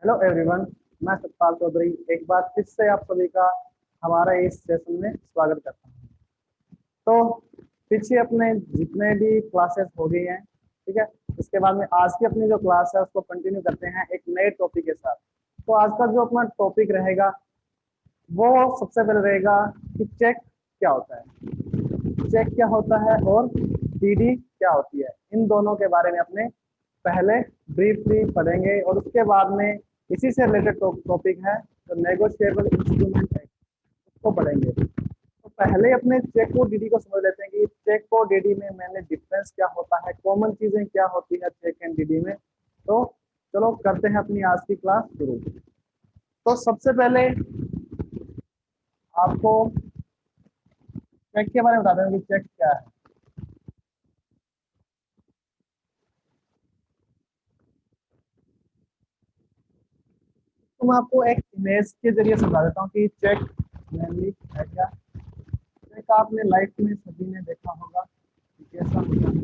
Hello everyone. मैं सतपाल चौधरी एक बार फिर से आप सभी का हमारा इस सेशन में स्वागत करता हूँ। तो पीछे अपने जितने भी क्लासेस हो गई हैं, ठीक है, इसके बाद में आज की अपनी जो क्लास है उसको कंटिन्यू करते हैं एक नए टॉपिक के साथ। तो आज का जो अपना टॉपिक रहेगा वो सबसे पहले रहेगा कि चेक क्या होता है, चेक क्या होता है और डीडी क्या होती है। इन दोनों के बारे में अपने पहले ब्रीफली पढ़ेंगे और उसके बाद में इसी से रिलेटेड टॉपिक है तो नेगोशिएबल इंस्ट्रूमेंट है, उसको पढ़ेंगे। तो पहले अपने चेक और डीडी को समझ लेते हैं कि चेक और डीडी में मैंने डिफरेंस क्या होता है, कॉमन चीजें क्या होती है चेक एंड डीडी में। तो चलो करते हैं अपनी आज की क्लास शुरू। तो सबसे पहले आपको चेक के बारे में बता दें कि चेक क्या है। तो मैं आपको एक इमेज के जरिए समझा देता हूँ कि चेक मेनली है क्या। चेक आपने लाइफ में सभी ने देखा होगा कि कैसा होता है।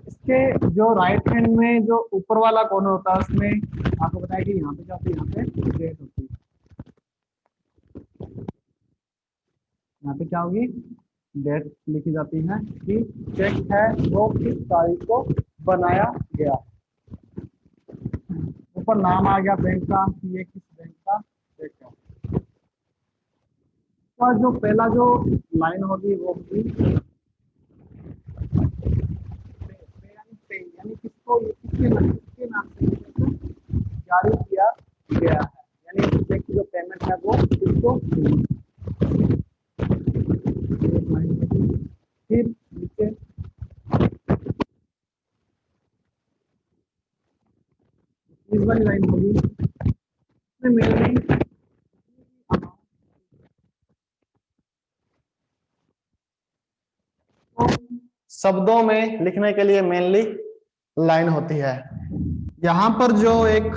इसके जो राइट हैंड में जो ऊपर वाला कॉर्नर होता है उसमें आपको पता है कि यहाँ पे क्या होती है, यहाँ पे डेट होती है। यहाँ पे क्या होगी, डेट लिखी जाती है कि चेक है वो किस तारीख को बनाया गया। ऊपर नाम आ गया बैंक का कि ये किस बैंक का चेक है। और जो पहला जो लाइन होगी वो होगी यानी किसको किसके नाम से जारी किया गया है, यानी चेक की जो पेमेंट है वो किसको मिली। फिर नीचे इस वाली लाइन होगी इसमें मेनली शब्दों में लिखने के लिए मेनली लाइन होती है। यहां पर जो एक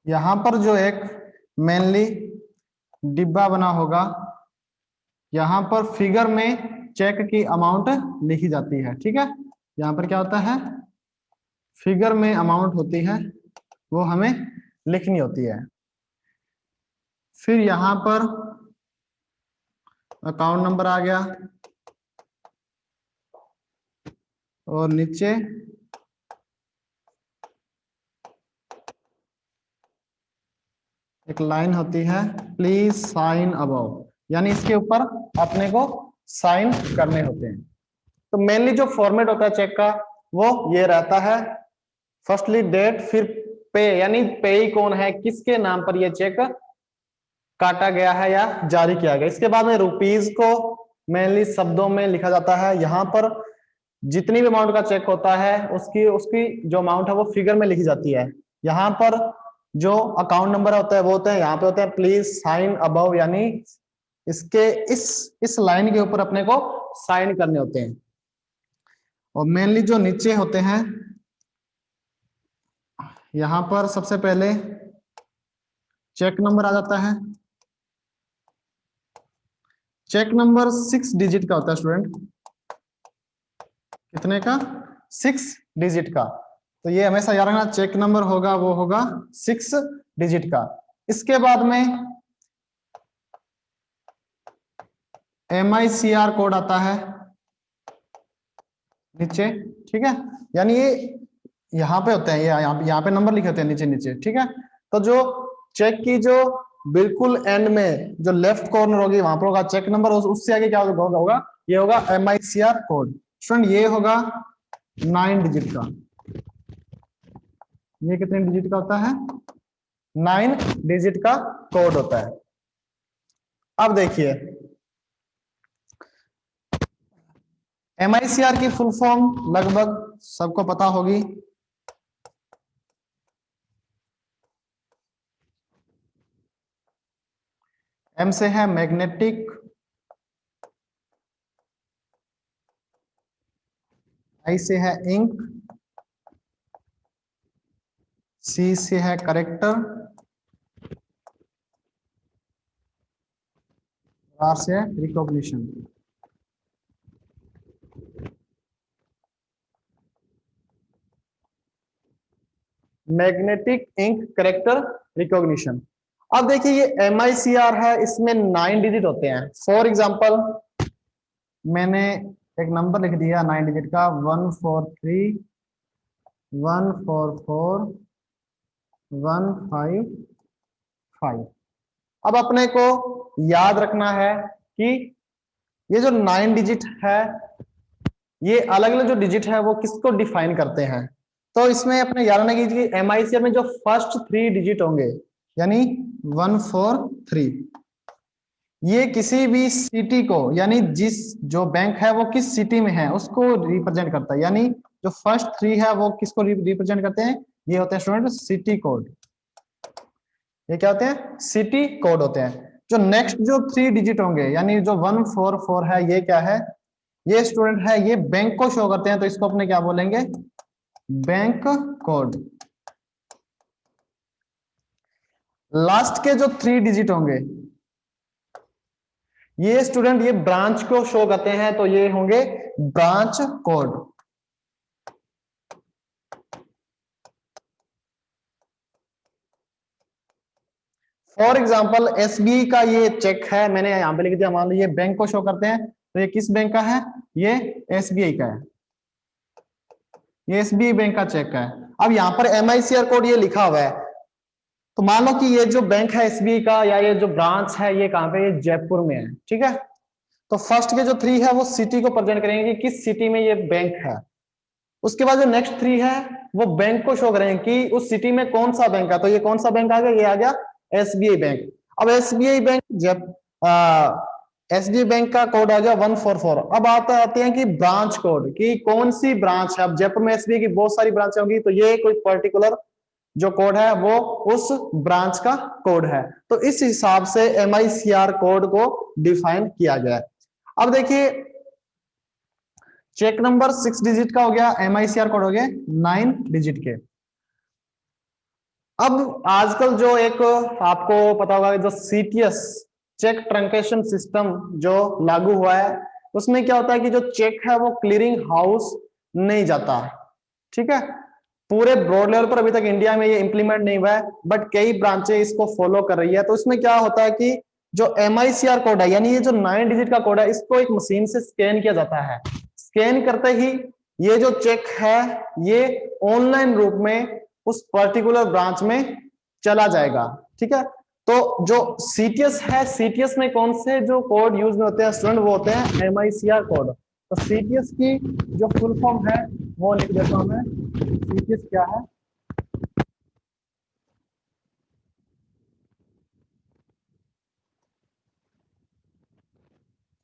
यहां पर जो एक मेनली डिब्बा बना होगा, यहाँ पर फिगर में चेक की अमाउंट लिखी जाती है। ठीक है, यहाँ पर क्या होता है, फिगर में अमाउंट होती है वो हमें लिखनी होती है। फिर यहाँ पर अकाउंट नंबर आ गया और नीचे एक लाइन होती है प्लीज साइन अबव, यानी इसके ऊपर अपने को साइन करने होते हैं। तो मेनली जो फॉर्मेट होता है चेक का वो ये रहता है, फर्स्टली डेट, फिर पे यानी पेई कौन है, किसके नाम पर ये चेक काटा गया है या जारी किया गया। इसके बाद में रुपीज को मेनली शब्दों में लिखा जाता है। यहाँ पर जितनी भी अमाउंट का चेक होता है उसकी उसकी जो अमाउंट है वो फिगर में लिखी जाती है। यहाँ पर जो अकाउंट नंबर होता है वो होता है, यहाँ पे होता है प्लीज साइन अबव, यानी इसके इस लाइन के ऊपर अपने को साइन करने होते हैं। और मेनली जो नीचे होते हैं यहाँ पर सबसे पहले चेक नंबर आ जाता है। चेक नंबर 6 डिजिट का होता है स्टूडेंट, कितने का, 6 डिजिट का। तो ये हमेशा याद रखना, चेक नंबर होगा वो होगा 6 डिजिट का। इसके बाद में MICR कोड आता है नीचे। ठीक है, यानी ये यहाँ पे होते हैं, ये यहाँ पे नंबर लिखे होते हैं नीचे नीचे। ठीक है, तो जो चेक की जो बिल्कुल एंड में जो लेफ्ट कॉर्नर होगी वहां पर होगा चेक नंबर, उससे आगे क्या होगा, ये होगा MICR कोड। स्टूडेंट ये होगा 9 डिजिट का। ये कितने डिजिट का होता है, 9 डिजिट का कोड होता है। अब देखिए MICR की फुल फॉर्म लगभग सबको पता होगी। M से है मैग्नेटिक, I से है इंक, सी से है करेक्टर, आर से है recognition. Magnetic ink character recognition. अब देखिए ये MICR है, इसमें 9 डिजिट होते हैं। फॉर एग्जांपल मैंने एक नंबर लिख दिया 9 डिजिट का, 143 144 155। अब अपने को याद रखना है कि ये जो 9 डिजिट है, ये अलग अलग जो डिजिट है वो किसको डिफाइन करते हैं। तो इसमें अपने याद रखना कि MICR में जो फर्स्ट 3 डिजिट होंगे, यानी 143, ये किसी भी सिटी को, यानी जिस जो बैंक है वो किस सिटी में है उसको रिप्रेजेंट करता है। यानी जो फर्स्ट 3 है वो किसको रिप्रेजेंट करते हैं, ये होते हैं स्टूडेंट सिटी कोड। ये क्या होते हैं, सिटी कोड होते हैं। जो नेक्स्ट जो 3 डिजिट होंगे, यानी जो 144 है, ये क्या है, ये स्टूडेंट है, ये बैंक को शो करते हैं, तो इसको अपने क्या बोलेंगे, बैंक कोड। लास्ट के जो 3 डिजिट होंगे, ये स्टूडेंट ये ब्रांच को शो करते हैं, तो ये होंगे branch code. For example SBI का ये चेक है, मैंने यहां पे लिख दिया, मान लो ये बैंक को शो करते हैं, तो ये किस बैंक का है, ये SBI का है, ये SBI बैंक का चेक है। अब यहाँ पर MICR कोड ये लिखा हुआ है, तो मान लो कि ये जो बैंक है SBI का, या ये जो ब्रांच है ये कहां पे, ये जयपुर में है, ठीक है। तो फर्स्ट के जो 3 है वो सिटी को प्रेजेंट करेंगे कि किस सिटी में ये बैंक है। उसके बाद जो नेक्स्ट 3 है वो बैंक को शो करेंगे कि उस सिटी में कौन सा बैंक है। तो ये कौन सा बैंक आ गया, ये आ गया SBI बैंक। अब SBI बैंक जब SBI बैंक का कोड आ गया 144। अब आते हैं कि ब्रांच कोड, कि कौन सी ब्रांच है। अब जयपुर में SBI की बहुत सारी ब्रांच होंगी, तो ये कोई पर्टिकुलर जो कोड है वो उस ब्रांच का कोड है। तो इस हिसाब से MICR कोड को डिफाइन किया गया है। अब देखिए चेक नंबर 6 डिजिट का हो गया, MICR कोड हो गया 9 डिजिट के। अब आजकल जो एक आपको पता होगा, जो CTS चेक ट्रंकेशन सिस्टम जो लागू हुआ है, उसमें क्या होता है कि जो चेक है वो क्लियरिंग हाउस नहीं जाता, ठीक है। पूरे ब्रॉड लेवल पर अभी तक इंडिया में ये इंप्लीमेंट नहीं हुआ है, बट कई ब्रांचें इसको फॉलो कर रही है। तो इसमें क्या होता है कि जो MICR कोड है, यानी ये जो 9 डिजिट का कोड है, इसको एक मशीन से स्कैन किया जाता है। स्कैन करते ही ये जो चेक है ये ऑनलाइन रूप में उस पर्टिकुलर ब्रांच में चला जाएगा, ठीक है। तो जो CTS है, CTS में कौन से जो कोड यूज में होते हैं स्टूडेंट, वो होते हैं MICR कोड। तो CTS की जो फुल फॉर्म है वो लिख देता हूं मैं। CTS क्या है,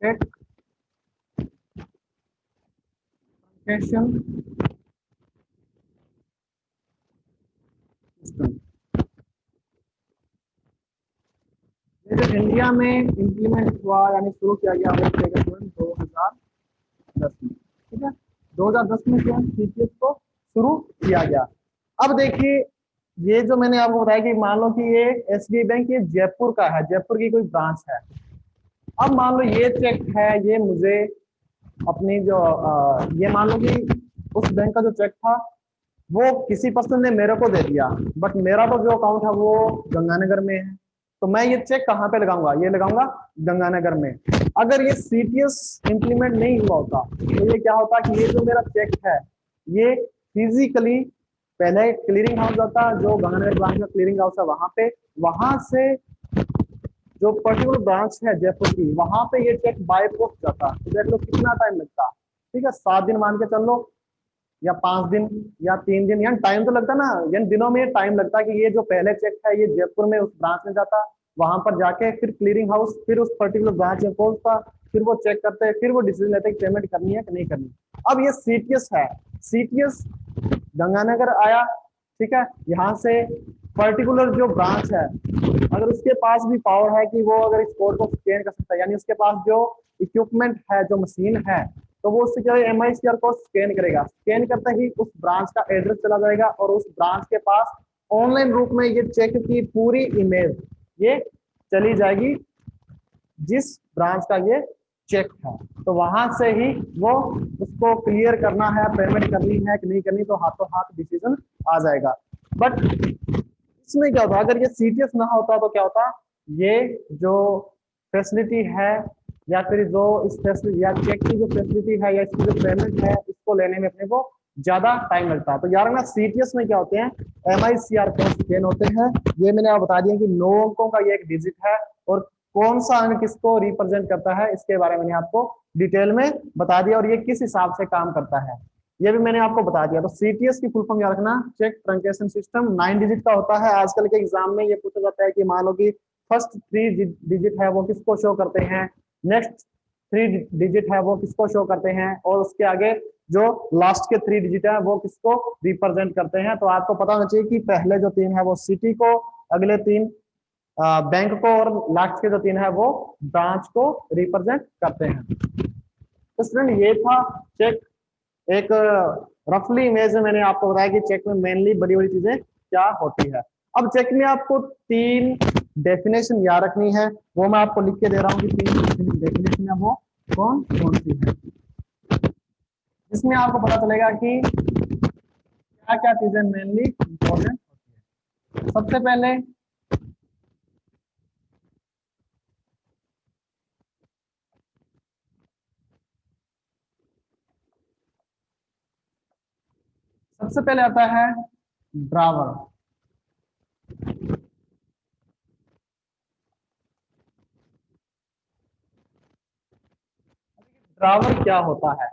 चेक ट्रंकेशन सिस्टम। ये जो इंडिया में इंप्लीमेंट हुआ, यानी शुरू किया गया वो 2010 में, ठीक है। 2010 में जो CTS को शुरू किया गया। अब देखिए ये जो मैंने आपको बताया कि मान लो कि ये SBI बैंक ये जयपुर का है, जयपुर की कोई ब्रांच है। अब मान लो ये चेक है, ये मुझे अपनी जो ये मान लो कि उस बैंक का जो चेक था वो किसी पर्सन ने मेरे को दे दिया, बट मेरा तो जो अकाउंट है वो गंगानगर में है। तो मैं ये चेक कहाँ पे लगाऊंगा, ये लगाऊंगा गंगानगर में। अगर ये CTS इंप्लीमेंट नहीं हुआ होता तो ये क्या होता कि ये जो मेरा चेक है ये फिजिकली पहले क्लियरिंग हाउस जाता, जो गंगानगर ब्रांच का क्लियरिंग हाउस है वहां पे, वहां से जो पर्टिकुलर ब्रांच है जयपुर की, वहां पे ये चेक बाय पोस्ट जाता। तो देख लो कितना टाइम लगता, ठीक है। 7 दिन मान के चल लो, या 5 दिन, या 3 दिन, यानी टाइम तो लगता ना, यानी दिनों में टाइम लगता कि ये जो पहले चेक है ये जयपुर में उस ब्रांच में जाता, वहां पर जाके फिर क्लियरिंग हाउस, फिर उस पर्टिकुलर ब्रांच में पहुंचता, फिर वो चेक करते, फिर वो डिसीजन लेते कि पेमेंट करनी है कि नहीं करनी। अब ये CTS है, CTS गंगानगर आया, ठीक है। यहाँ से पर्टिकुलर जो ब्रांच है, अगर उसके पास भी पावर है कि वो अगर इस कोड को स्कैन कर सकता है, यानी उसके पास जो इक्विपमेंट है, जो मशीन है, तो वो उससे क्या है MICR को स्कैन करेगा। स्कैन करते ही उस ब्रांच का एड्रेस चला जाएगा और उस ब्रांच के पास ऑनलाइन रूप में ये चेक की पूरी इमेज ये चली जाएगी जिस ब्रांच का ये चेक है, तो वहां से ही वो उसको क्लियर करना है, पेमेंट करनी है कि नहीं करनी, तो हाथों हाथ डिसीजन आ जाएगा। बट इसमें क्या होता, अगर ये सीटीएस ना होता तो क्या होता, ये जो फैसिलिटी है या फिर जो इस फैसिलिटी या चेक की जो फैसिलिटी है या इसकी जो पेमेंट है, इसको लेने में अपने को ज्यादा टाइम लगता है। तो यार ना सीटीएस में क्या होते हैं, MICR कोड चेन होते हैं। ये मैंने आपको बता दिया कि 9 अंकों का ये एक डिजिट है, और कौन सा अंक किसको रिप्रेजेंट करता है इसके बारे में मैंने आपको डिटेल में बता दिया, और ये किस हिसाब से काम करता है ये भी मैंने आपको बता दिया। तो सीटीएस की फुल फॉर्म याद रखना, चेक ट्रांजैक्शन सिस्टम, 9 डिजिट का होता है। आजकल के एग्जाम में ये पूछा जाता है कि मान लो कि फर्स्ट 3 डिजिट है वो किसको शो करते हैं, नेक्स्ट 3 डिजिट है वो किसको शो करते हैं, और उसके आगे जो लास्ट के 3 डिजिट है वो किसको रिप्रेजेंट करते हैं। तो आपको पता होना चाहिए कि पहले जो 3 है वो सिटी को, अगले 3 बैंक को, और लास्ट के जो 3 है वो ब्रांच को रिप्रेजेंट करते हैं। तो स्टूडेंट ये था चेक। एक रफली इमेज में मैंने आपको बताया कि चेक में मेनली बड़ी बड़ी चीजें क्या होती है। अब चेक में आपको 3 डेफिनेशन याद रखनी है, वो मैं आपको लिख के दे रहा हूँ कि 3 डेफिनेशन है वो कौन कौन सी है, जिसमें आपको पता चलेगा कि क्या क्या चीजें मेनली इंपॉर्टेंट होती है। सबसे पहले आता है ड्रावर। ड्रावर क्या होता है,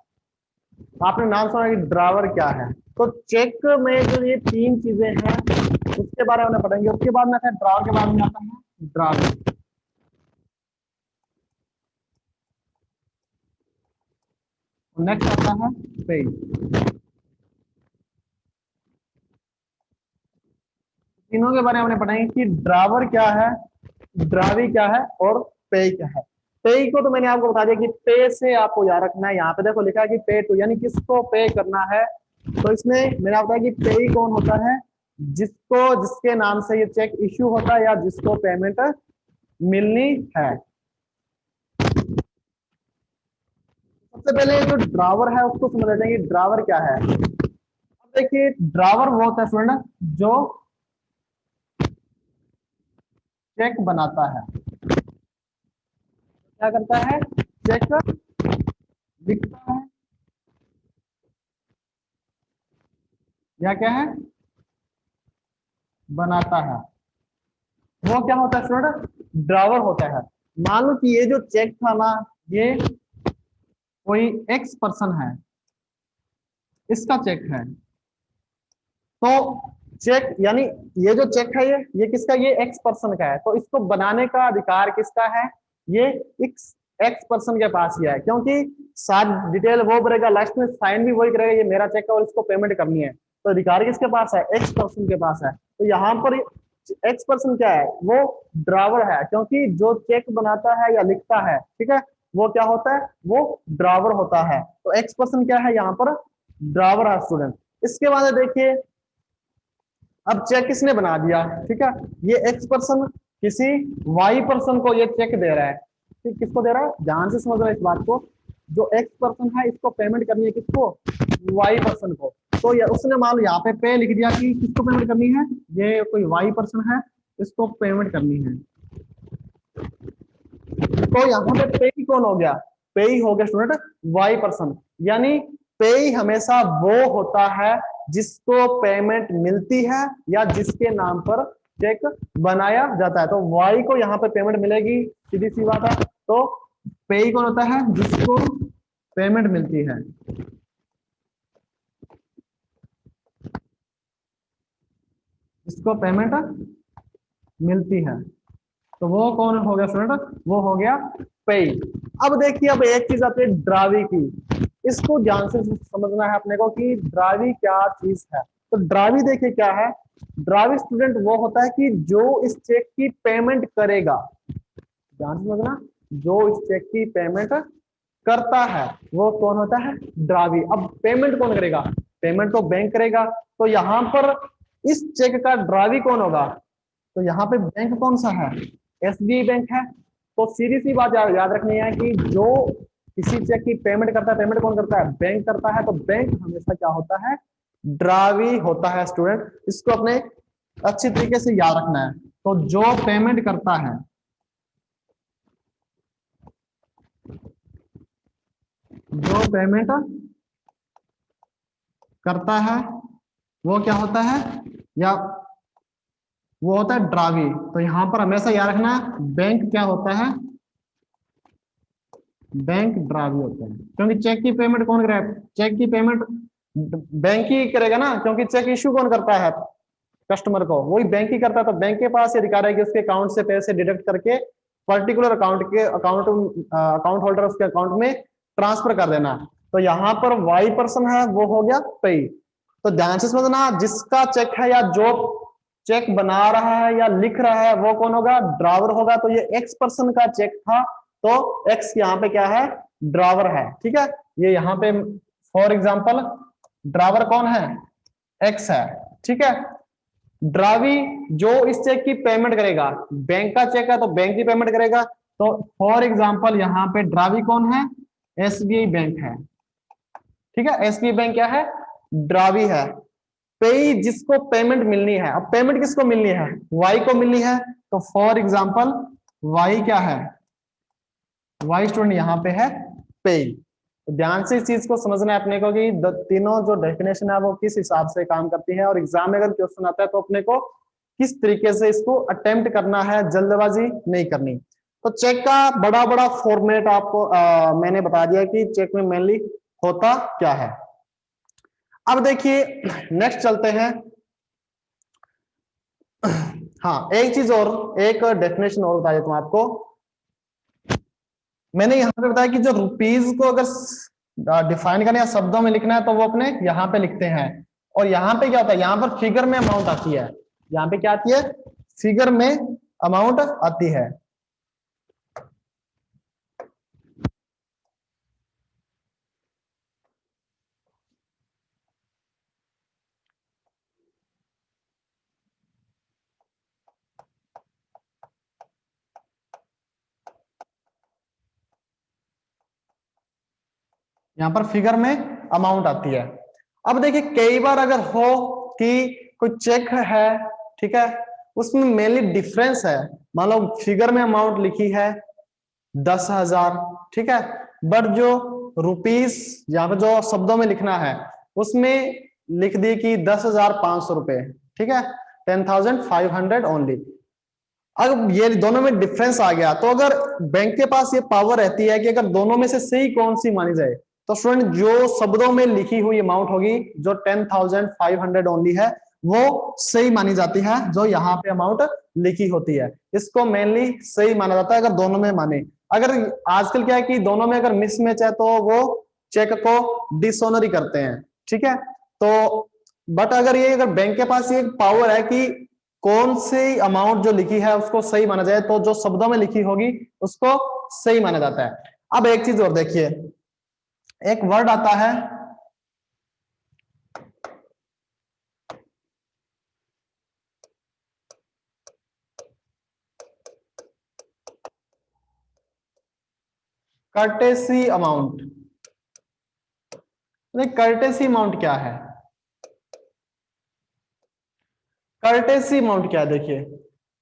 आपने नाम सुना कि ड्रावर क्या है। तो चेक में जो ये 3 चीजें हैं उसके बारे में पढ़ेंगे। उसके बाद में ड्रावर के बारे में आता है ड्रावर। नेक्स्ट आता है पेज। तीनों के बारे में हमने पढ़ेंगे कि ड्रावर क्या है, ड्रावी क्या है, और पे क्या है। पे को तो मैंने आपको बता दिया कि पे से आपको याद रखना है। यहाँ पे देखो लिखा है कि पे टू, यानी किसको पे करना है। तो इसमें मैंने आपको बताया कि पे कौन होता है, जिसको, जिसके नाम से ये चेक इश्यू होता है या जिसको पेमेंट मिलनी है। सबसे पहले जो ड्रावर है उसको समझ लेते हैं कि ड्रावर क्या है। अब देखिए ड्रावर वो होता है स्टूडेंट जो चेक बनाता है। क्या करता है, चेक लिखता है या क्या है, बनाता है। वो क्या होता है स्टूडेंट, ड्रावर होता है। मान लो कि ये जो चेक था ना, ये कोई एक्स पर्सन है, इसका चेक है। तो चेक यानी ये जो चेक है ये किसका, ये एक्स पर्सन का है। तो इसको बनाने का अधिकार किसका है, ये एक्स एक्स पर्सन के पास ही है, क्योंकि सारी डिटेल वो भरेगा, लास्ट में साइन भी वही करेगा, ये मेरा चेक है और इसको पेमेंट करनी है। तो अधिकार किसके पास है, एक्स पर्सन के पास है। तो यहाँ पर एक्स पर्सन क्या है, वो ड्रावर है, क्योंकि जो चेक बनाता है या लिखता है, ठीक है, वो क्या होता है, वो ड्रावर होता है। तो एक्स पर्सन क्या है, यहाँ पर ड्रावर है स्टूडेंट। इसके बाद देखिए अब चेक किसने बना दिया, ठीक है, ये एक्स पर्सन किसी वाई पर्सन को ये चेक दे रहा है। ठीक, किसको दे रहा है, ध्यान से समझ रहा है इस बात को। जो एक्स पर्सन है इसको पेमेंट करनी है किसको, वाई पर्सन को। तो ये उसने मान लो यहाँ पे लिख दिया कि किसको पेमेंट करनी है, ये कोई वाई पर्सन है, इसको पेमेंट करनी है। तो यहाँ पे पे कौन हो गया, पे ही हो गया स्टूडेंट वाई पर्सन। यानी पे हमेशा वो होता है जिसको पेमेंट मिलती है या जिसके नाम पर चेक बनाया जाता है। तो वाई को यहाँ पे पेमेंट मिलेगी, सीधी सी बात है। तो पे कौन होता है, जिसको पेमेंट मिलती है। जिसको पेमेंट मिलती है, तो वो कौन हो गया स्टूडेंट, वो हो गया पे। अब देखिए अब एक चीज आती है ड्रावी की, इसको ध्यान से समझना है अपने को कि ड्रावी क्या चीज है। तो ड्रावी देखिए क्या है, ड्रावी स्टूडेंट वो होता है कि जो इस चेक की पेमेंट करेगा। ध्यान से समझना, जो इस चेक की पेमेंट करता है वो कौन होता है, ड्रावी। अब पेमेंट कौन करेगा, पेमेंट तो बैंक करेगा। तो यहां पर इस चेक का ड्रावी कौन होगा? तो यहाँ पे बैंक कौन सा है? एसबीआई बैंक है। तो सीधी सी बात याद रखनी है कि जो किसी चेक की पेमेंट करता है, पेमेंट कौन करता है? बैंक करता है। तो बैंक हमेशा क्या होता है? ड्रावी होता है स्टूडेंट। इसको अपने अच्छी तरीके से याद रखना है। तो जो पेमेंट करता है, जो पेमेंट करता है वो क्या होता है? या वो होता है ड्रावी। तो यहां पर हमेशा याद रखना बैंक क्या होता है? बैंक ड्रावी होता है। क्योंकि चेक की पेमेंट कौन करेगा? चेक की पेमेंट बैंक ही करेगा ना, क्योंकि चेक इश्यू कौन करता है? कस्टमर को, वही बैंक ही करता है। तो बैंक के पास ये अधिकार है कि उसके अकाउंट से पैसे डिडक्ट करके पर्टिकुलर अकाउंट होल्डर उसके अकाउंट में ट्रांसफर कर देना। तो यहाँ पर वाई पर्सन है वो हो गया पे। तो ध्यान से समझना, जिसका चेक है या जो चेक बना रहा है या लिख रहा है वो कौन होगा? ड्रावर होगा। तो ये एक्स पर्सन का चेक था, तो एक्स यहाँ पे क्या है? ड्रावर है। ठीक है, ये यहाँ पे फॉर एग्जाम्पल ड्रावर कौन है? एक्स है। ठीक है, ड्रावी जो इस चेक की पेमेंट करेगा, बैंक का चेक है तो बैंक की पेमेंट करेगा। तो फॉर एग्जांपल यहाँ पे ड्रावी कौन है? एसबीआई बैंक है। ठीक है, एसबीआई बैंक क्या है? ड्रावी है। पे जिसको पेमेंट मिलनी है, अब पेमेंट किसको मिलनी है? वाई को मिलनी है। तो फॉर एग्जांपल वाई क्या है? वाई स्टूडेंट यहाँ पे है पे। तो ध्यान से इस चीज को समझना है अपने को कि तीनों जो डेफिनेशन है वो किस हिसाब से काम करती है, और एग्जाम में अगर क्वेश्चन आता है तो अपने को किस तरीके से इसको अटेम्प्ट करना है, जल्दबाजी नहीं करनी। तो चेक का बड़ा बड़ा फॉर्मेट आपको मैंने बता दिया कि चेक में मेनली होता क्या है। अब देखिए नेक्स्ट चलते हैं। हाँ, एक चीज और, एक डेफिनेशन और बता देता हूं आपको। मैंने यहाँ पे बताया कि जो रुपीज को अगर डिफाइन करना या शब्दों में लिखना है तो वो अपने यहाँ पे लिखते हैं। और यहाँ पे क्या होता है? यहाँ पर फिगर में अमाउंट आती है। यहाँ पे क्या आती है? फिगर में अमाउंट आती है। यहाँ पर फिगर में अमाउंट आती है। अब देखिए कई बार अगर हो कि कोई चेक है, ठीक है, उसमें मेनली डिफरेंस है। मान लो फिगर में अमाउंट लिखी है 10,000, ठीक है, बट जो रुपीस यहाँ पे जो शब्दों में लिखना है उसमें लिख दी कि 10,500 रुपए, ठीक है, 10,500 ओनली। अब ये दोनों में डिफरेंस आ गया, तो अगर बैंक के पास ये पावर रहती है कि अगर दोनों में से सही कौन सी मानी जाए, तो स्टूडेंट जो शब्दों में लिखी हुई अमाउंट होगी, जो 10,500 ओनली है, वो सही मानी जाती है। जो यहाँ पे अमाउंट लिखी होती है इसको मेनली सही माना जाता है अगर दोनों में माने। अगर आजकल क्या है कि दोनों में अगर मिसमैच है तो वो चेक को डिसऑनर ही करते हैं। ठीक है, तो बट अगर ये अगर बैंक के पास ये पावर है कि कौन सी अमाउंट जो लिखी है उसको सही माना जाए, तो जो शब्दों में लिखी होगी उसको सही माना जाता है। अब एक चीज और देखिए, एक वर्ड आता है कर्टेसी अमाउंट। कर्टेसी अमाउंट क्या है? कर्टेसी अमाउंट क्या है? देखिए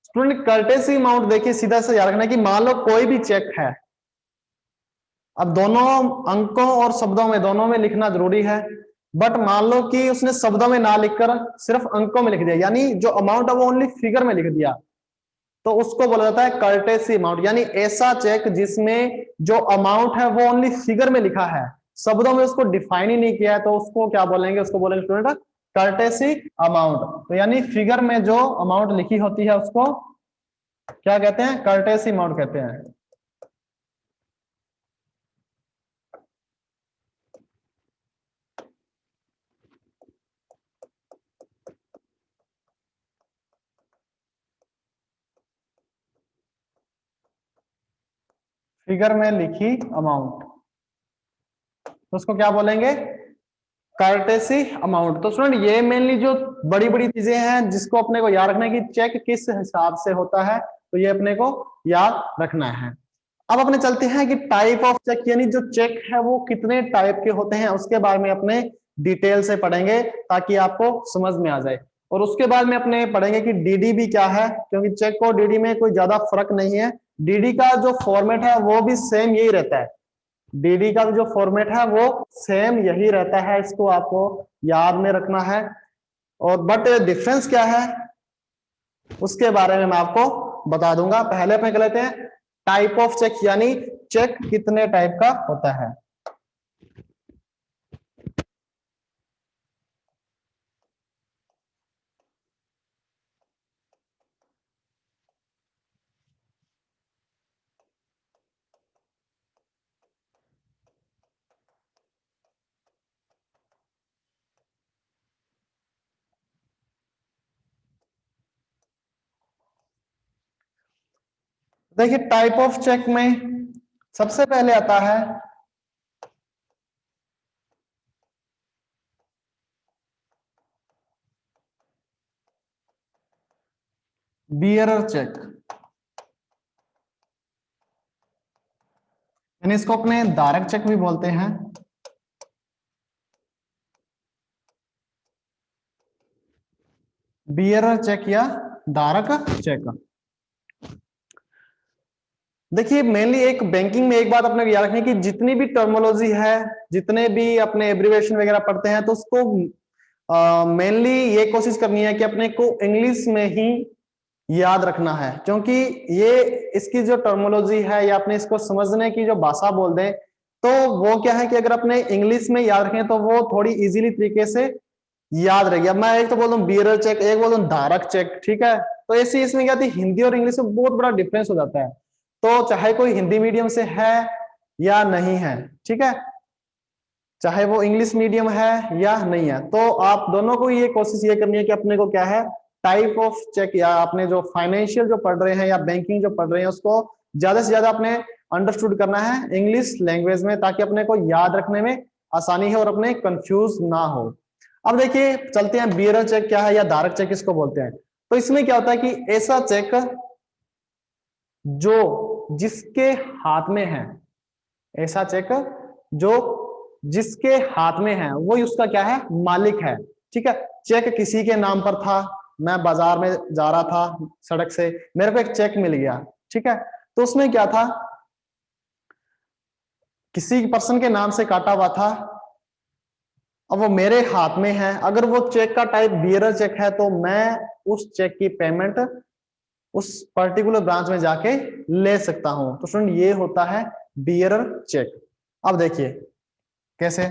स्टूडेंट, कर्टेसी अमाउंट देखिए सीधा से याद रखना कि मान लो कोई भी चेक है, अब दोनों अंकों और शब्दों में दोनों में लिखना जरूरी है, बट मान लो कि उसने शब्दों में ना लिखकर सिर्फ अंकों में लिख दिया, यानी जो अमाउंट है वो ओनली फिगर में लिख दिया, तो उसको बोला जाता है कर्टेसी अमाउंट। यानी ऐसा चेक जिसमें जो अमाउंट है वो ओनली फिगर में लिखा है, शब्दों में उसको डिफाइन ही नहीं किया है, तो उसको क्या बोलेंगे? उसको बोलेंगे स्टूडेंट कर्टेसी अमाउंट। तो यानी फिगर में जो अमाउंट लिखी होती है उसको क्या कहते हैं? कर्टेसी अमाउंट कहते हैं। फिगर में लिखी अमाउंट तो उसको क्या बोलेंगे? Courtesy amount. तो स्टूडेंट ये मेनली जो बड़ी बड़ी चीजें हैं जिसको अपने को याद रखना है कि चेक किस हिसाब से होता है, तो ये अपने को याद रखना है। अब अपने चलते हैं कि टाइप ऑफ चेक, यानी जो चेक है वो कितने टाइप के होते हैं उसके बारे में अपने डिटेल से पढ़ेंगे ताकि आपको समझ में आ जाए। और उसके बाद में अपने पढ़ेंगे कि डीडी भी क्या है, क्योंकि चेक और डीडी में कोई ज्यादा फर्क नहीं है। डीडी का जो फॉर्मेट है वो भी सेम यही रहता है, डीडी का जो फॉर्मेट है वो सेम यही रहता है, इसको आपको याद में रखना है। और बट डिफरेंस क्या है उसके बारे में मैं आपको बता दूंगा। पहले अपने कर लेते हैं टाइप ऑफ चेक, यानी चेक कितने टाइप का होता है। देखिए टाइप ऑफ चेक में सबसे पहले आता है बियरर चेक, यानी इसको अपने धारक चेक भी बोलते हैं। बियरर चेक या धारक चेक। देखिए मेनली एक बैंकिंग में एक बात अपने को याद रखनी कि जितनी भी टर्मोलॉजी है, जितने भी अपने एब्रिविएशन वगैरह पढ़ते हैं, तो उसको मेनली ये कोशिश करनी है कि अपने को इंग्लिश में ही याद रखना है, क्योंकि ये इसकी जो टर्मोलॉजी है या अपने इसको समझने की जो भाषा बोल दें, तो वो क्या है कि अगर अपने इंग्लिश में याद रखें तो वो थोड़ी इजीली तरीके से याद रहेगी। अब मैं एक तो बोल दूं बियरर चेक, एक बोल दूं धारक चेक, ठीक है, तो ऐसी इसमें क्या थी, हिंदी और इंग्लिश में बहुत बड़ा डिफरेंस हो जाता है। तो चाहे कोई हिंदी मीडियम से है या नहीं है, ठीक है, चाहे वो इंग्लिश मीडियम है या नहीं है, तो आप दोनों को ये कोशिश ये करनी है कि अपने को क्या है टाइप ऑफ चेक या अपने जो फाइनेंशियल जो पढ़ रहे हैं या बैंकिंग जो पढ़ रहे हैं उसको ज्यादा से ज्यादा अपने अंडरस्टूड करना है इंग्लिश लैंग्वेज में, ताकि अपने को याद रखने में आसानी है और अपने कंफ्यूज ना हो। अब देखिए चलते हैं बियरर चेक क्या है या धारक चेक किसको बोलते हैं। तो इसमें क्या होता है कि ऐसा चेक जो जिसके हाथ में है, ऐसा चेक जो जिसके हाथ में है वो उसका क्या है, मालिक है, ठीक है। चेक किसी के नाम पर था, मैं बाजार में जा रहा था सड़क से, मेरे को एक चेक मिल गया, ठीक है, तो उसमें क्या था, किसी पर्सन के नाम से काटा हुआ था, अब वो मेरे हाथ में है। अगर वो चेक का टाइप बियरर चेक है तो मैं उस चेक की पेमेंट उस पर्टिकुलर ब्रांच में जाके ले सकता हूं। तो स्टूडेंट ये होता है बियरर चेक। अब देखिए कैसे,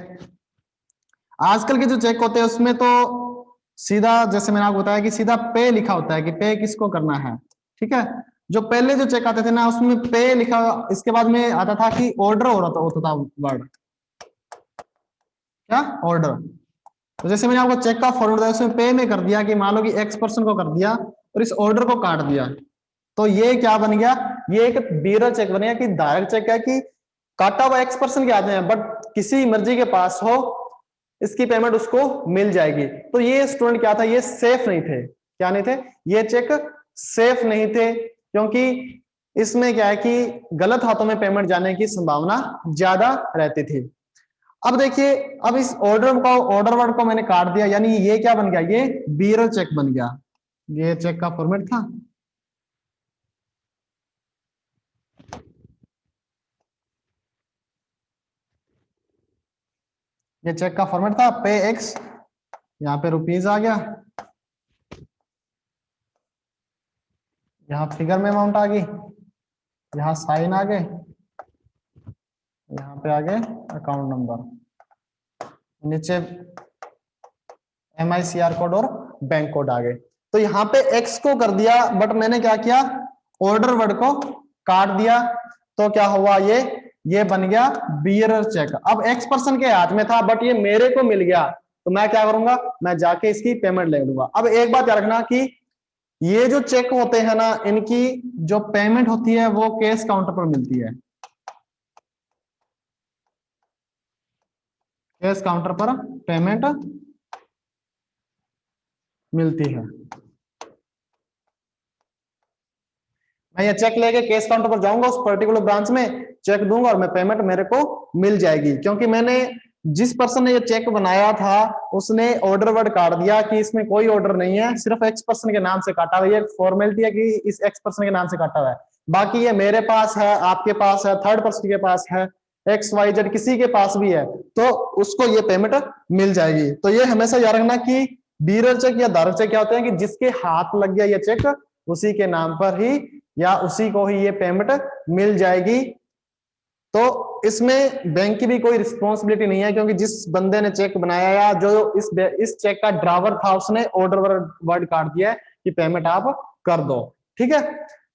आजकल के जो चेक होते हैं उसमें तो सीधा, जैसे मैंने आपको बताया कि सीधा पे लिखा होता है कि पे किसको करना है, ठीक है। जो पहले जो चेक आते थे ना उसमें पे लिखा, इसके बाद में आता था कि ऑर्डर हो रहा था, होता था वर्ड क्या, ऑर्डर। तो जैसे मैंने आपको चेक का फॉर्मेट दिया उसमें पे में कर दिया कि मान लो कि एक्स पर्सन को कर दिया और इस ऑर्डर को काट दिया, तो ये क्या बन गया, ये एक बियरर चेक बन गया कि डायरेक्ट चेक है कि काटा हुआ एक्स पर्सन के हाथ में है बट किसी मर्जी के पास हो इसकी पेमेंट उसको मिल जाएगी। तो ये स्टूडेंट क्या था, ये सेफ नहीं थे, क्या नहीं थे, ये चेक सेफ नहीं थे, क्योंकि इसमें क्या है कि गलत हाथों में पेमेंट जाने की संभावना ज्यादा रहती थी। अब देखिए, अब इस ऑर्डर वर्ड को मैंने काट दिया, यानी ये क्या बन गया, ये बियरर चेक बन गया। ये चेक का फॉर्मेट था, ये चेक का फॉर्मेट था पे एक्स, यहाँ पे रुपीज आ गया, यहाँ फिगर में अमाउंट आ गई, यहाँ साइन आ गए, यहाँ पे आ गए अकाउंट नंबर, नीचे MICR कोड और बैंक कोड आ गए। तो यहाँ पे एक्स को कर दिया बट मैंने क्या किया, ऑर्डर वर्ड को काट दिया, तो क्या हुआ, ये बन गया बियरर चेक। अब एक्स पर्सन के हाथ में था बट ये मेरे को मिल गया, तो मैं क्या करूंगा, मैं जाके इसकी पेमेंट ले लूंगा। अब एक बात याद रखना कि ये जो चेक होते हैं ना, इनकी जो पेमेंट होती है वो कैश काउंटर पर मिलती है। कैश काउंटर पर पेमेंट मिलती है। मैं ये चेक लेके कैश काउंटर पर जाऊंगा, उस पर्टिकुलर ब्रांच में चेक दूंगा और मैं पेमेंट मेरे को मिल जाएगी, क्योंकि मैंने जिस पर्सन ने ये चेक बनाया था उसने ऑर्डर वर्ड काट दिया कि इसमें कोई ऑर्डर नहीं है, सिर्फ एक्स पर्सन के नाम से काटा हुआ है। ये फॉर्मेलिटी है कि इस एक्स पर्सन के नाम से काटा हुआ है, बाकी ये मेरे पास है, आपके पास है, थर्ड पर्सन के पास है, एक्स वाई जेड किसी के पास भी है, तो उसको ये पेमेंट मिल जाएगी। तो ये हमेशा याद रखना कि बीरर चेक या धारक चेक क्या होते हैं कि जिसके हाथ लग गया ये चेक उसी के नाम पर ही या उसी को ही ये पेमेंट मिल जाएगी। तो इसमें बैंक की भी कोई रिस्पॉन्सिबिलिटी नहीं है, क्योंकि जिस बंदे ने चेक बनाया या जो इस चेक का ड्रावर था उसने ऑर्डर वर्ड काट दिया है कि पेमेंट आप कर दो। ठीक है,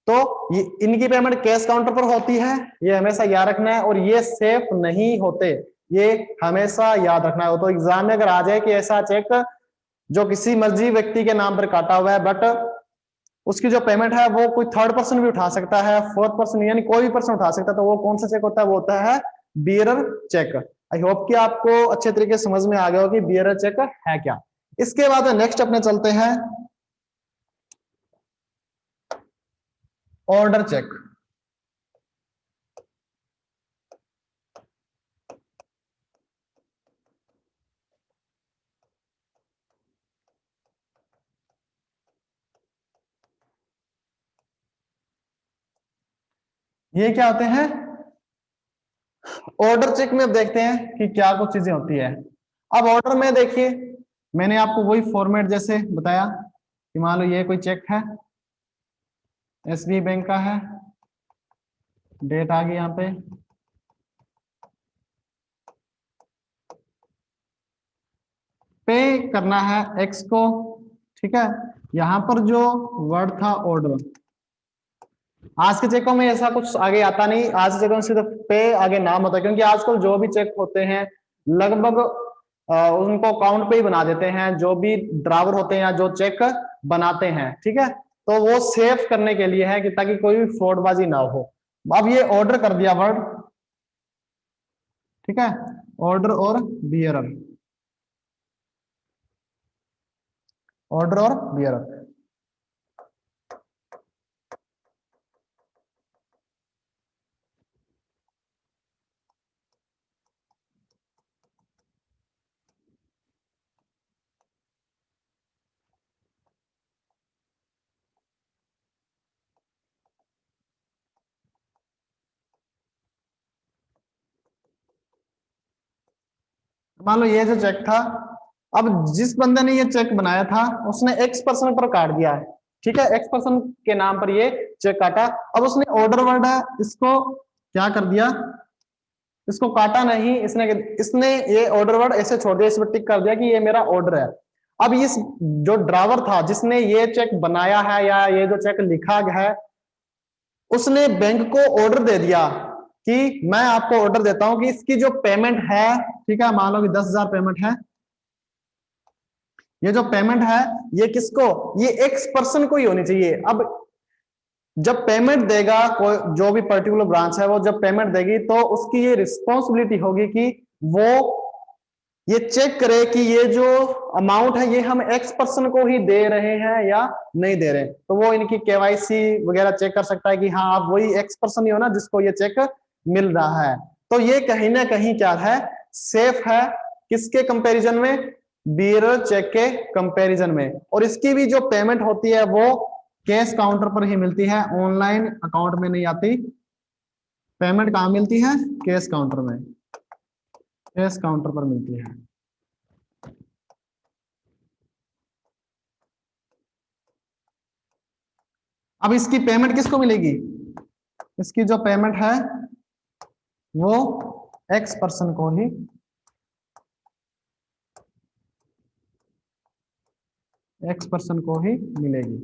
तो ये इनकी पेमेंट कैश काउंटर पर होती है, ये हमेशा याद रखना है, और ये सेफ नहीं होते, ये हमेशा याद रखना है। तो एग्जाम में अगर आ जाए कि ऐसा चेक जो किसी मर्जी व्यक्ति के नाम पर काटा हुआ है बट उसकी जो पेमेंट है वो कोई थर्ड पर्सन भी उठा सकता है, फोर्थ पर्सन यानी कोई भी पर्सन उठा सकता है, तो वो कौन सा चेक होता है? वो होता है बियरर चेक। आई होप कि आपको अच्छे तरीके से समझ में आ गया हो कि बियरर चेक है क्या। इसके बाद नेक्स्ट अपने चलते हैं ऑर्डर चेक। ये क्या होते हैं? ऑर्डर चेक में अब देखते हैं कि क्या कुछ चीजें होती है। अब ऑर्डर में देखिए, मैंने आपको वही फॉर्मेट जैसे बताया कि मान लो ये कोई चेक है, एसबीआई बैंक का है, डेट आ गई यहाँ पे, पे करना है एक्स को। ठीक है, यहां पर जो वर्ड था ऑर्डर, आज के चेकों में ऐसा कुछ आगे आता नहीं, आज के चेकों में सिर्फ पे आगे नाम होता है, क्योंकि आजकल जो भी चेक होते हैं लगभग उनको अकाउंट पे ही बना देते हैं, जो भी ड्रावर होते हैं या जो चेक बनाते हैं। ठीक है, तो वो सेव करने के लिए है कि ताकि कोई भी फ्रॉडबाजी ना हो। अब ये ऑर्डर कर दिया वर्ड, ठीक है, ऑर्डर और बियरर, ऑर्डर और बियरर। मान लो ये जो चेक था, अब जिस बंदे ने ये चेक बनाया था उसने एक्स पर्सन पर काट दिया है। ठीक है, एक्स पर्सन के नाम पर ये चेक काटा। अब उसने ऑर्डर वर्ड है, इसको क्या कर दिया? इसको काटा नहीं, इसने इसने ये ऑर्डर वर्ड ऐसे छोड़ दिया, इस पर टिक कर दिया कि ये मेरा ऑर्डर है। अब इस जो ड्रावर था जिसने ये चेक बनाया है या ये जो चेक लिखा गया है, उसने बैंक को ऑर्डर दे दिया कि मैं आपको ऑर्डर देता हूं कि इसकी जो पेमेंट है, ठीक है, मान लो कि 10,000 पेमेंट है, ये जो पेमेंट है ये किसको? ये एक्स पर्सन को ही होनी चाहिए। अब जब पेमेंट देगा कोई जो भी पर्टिकुलर ब्रांच है, वो जब पेमेंट देगी तो उसकी ये रिस्पॉन्सिबिलिटी होगी कि वो ये चेक करे कि ये जो अमाउंट है ये हम एक्स पर्सन को ही दे रहे हैं या नहीं दे रहे। तो वो इनकी केवाईसी वगैरह चेक कर सकता है कि हाँ आप वही एक्स पर्सन ही हो ना जिसको ये चेक मिल रहा है। तो ये कहीं ना कहीं क्या है? सेफ है। किसके कंपैरिजन में? बियरर चेक के कंपैरिजन में। और इसकी भी जो पेमेंट होती है वो कैश काउंटर पर ही मिलती है, ऑनलाइन अकाउंट में नहीं आती। पेमेंट कहां मिलती है? कैश काउंटर में, कैश काउंटर पर मिलती है। अब इसकी पेमेंट किसको मिलेगी? इसकी जो पेमेंट है वो एक्स पर्सन को ही, एक्स पर्सन को ही मिलेगी।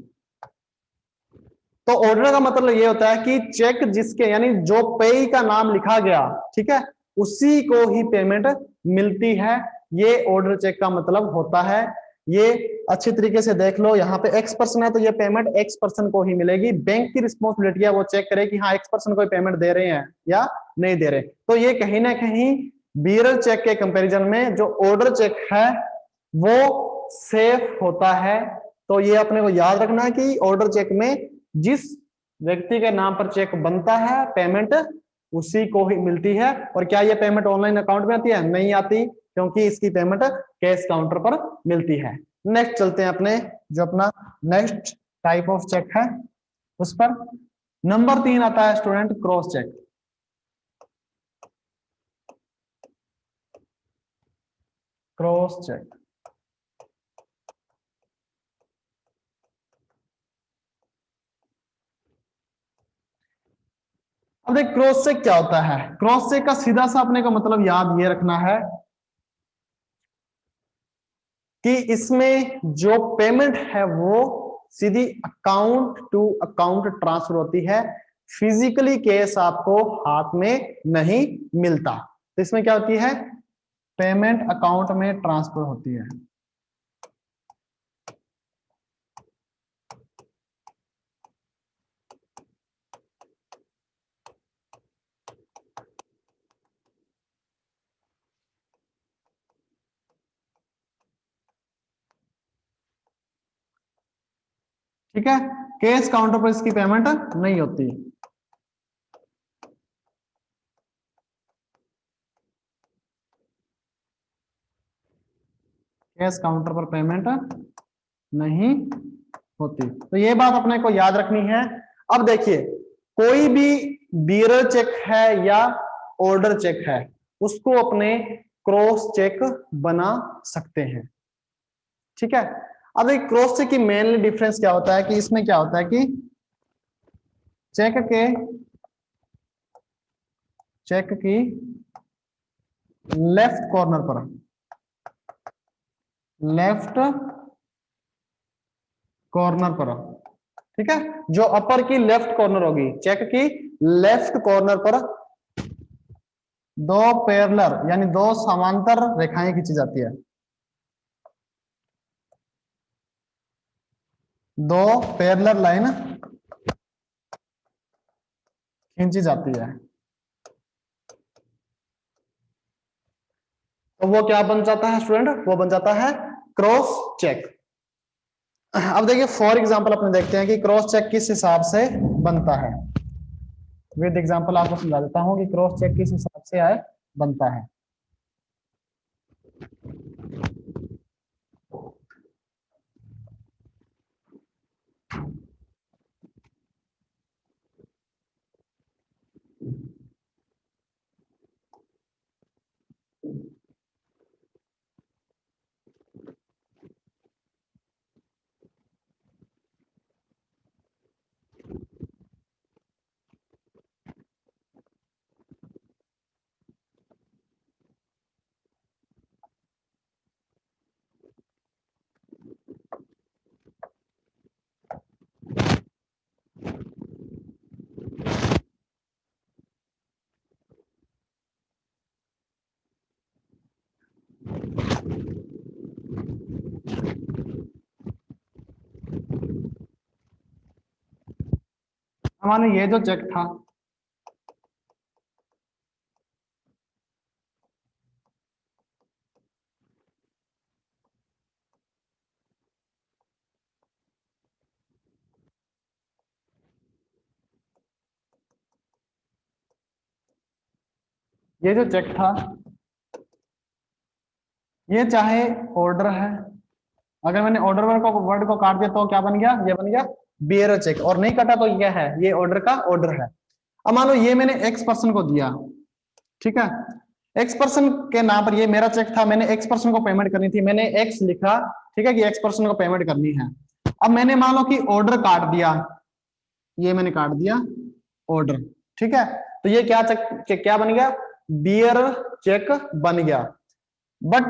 तो ऑर्डर का मतलब ये होता है कि चेक जिसके यानी जो पेई का नाम लिखा गया, ठीक है, उसी को ही पेमेंट मिलती है। ये ऑर्डर चेक का मतलब होता है। ये अच्छी तरीके से देख लो, यहाँ पे एक्स पर्सन है तो ये पेमेंट एक्स पर्सन को ही मिलेगी। बैंक की रिस्पॉन्सिबिलिटी है वो चेक करे कि हाँ एक्स पर्सन को पेमेंट दे रहे हैं या नहीं दे रहे। तो ये कहीं ना कहीं बियरर चेक के कंपैरिजन में जो ऑर्डर चेक है वो सेफ होता है। तो ये अपने को याद रखना है कि ऑर्डर चेक में जिस व्यक्ति के नाम पर चेक बनता है पेमेंट उसी को ही मिलती है। और क्या ये पेमेंट ऑनलाइन अकाउंट में आती है? नहीं आती, क्योंकि इसकी पेमेंट कैश काउंटर पर मिलती है। नेक्स्ट चलते हैं अपने जो अपना नेक्स्ट टाइप ऑफ चेक है उस पर। नंबर 3 आता है student cross check. Cross check अब देख क्रॉस चेक क्या होता है। क्रॉस चेक का सीधा सा अपने का मतलब याद ये रखना है कि इसमें जो पेमेंट है वो सीधी अकाउंट टू अकाउंट ट्रांसफर होती है, फिजिकली कैश आपको हाथ में नहीं मिलता। तो इसमें क्या होती है? पेमेंट अकाउंट में ट्रांसफर होती है। ठीक है, कैश काउंटर पर इसकी पेमेंट नहीं होती। कैश काउंटर पर पेमेंट नहीं होती, तो ये बात अपने को याद रखनी है। अब देखिए कोई भी बियरर चेक है या ऑर्डर चेक है उसको अपने क्रॉस चेक बना सकते हैं। ठीक है, अब एक क्रॉस चेक की मेनली डिफरेंस क्या होता है कि इसमें क्या होता है कि चेक की लेफ्ट कॉर्नर पर ठीक है, जो अपर की लेफ्ट कॉर्नर होगी, चेक की लेफ्ट कॉर्नर पर दो पैरेलल यानी दो समांतर रेखाएं खींची जाती है। दो पैरेलल लाइन खींची जाती है, तो वो क्या बन जाता है स्टूडेंट? वो बन जाता है क्रॉस चेक। अब देखिए फॉर एग्जांपल अपने देखते हैं कि क्रॉस चेक किस हिसाब से बनता है। विद एग्जांपल आपको समझा देता हूं कि क्रॉस चेक किस हिसाब से आए बनता है। हमारे ये जो चेक था ये जो चेक था ये चाहे ऑर्डर है, अगर मैंने ऑर्डर वर्ड को काट दिया तो क्या बन गया? ये बन गया बियरर चेक। और नहीं काटा तो ये है, ये ऑर्डर का ऑर्डर है। अब मान लो ये मैंने एक्स पर्सन को दिया, ठीक है, एक्स पर्सन के नाम पर ये मेरा चेक था, मैंने एक्स पर्सन को पेमेंट करनी थी, मैंने एक्स लिखा, ठीक है, कि एक्स पर्सन को पेमेंट करनी है। अब मैंने मान लो कि ऑर्डर काट दिया, ये मैंने काट दिया ऑर्डर, ठीक है, तो ये क्या चेक क्या बन गया? बियरर चेक बन गया। बट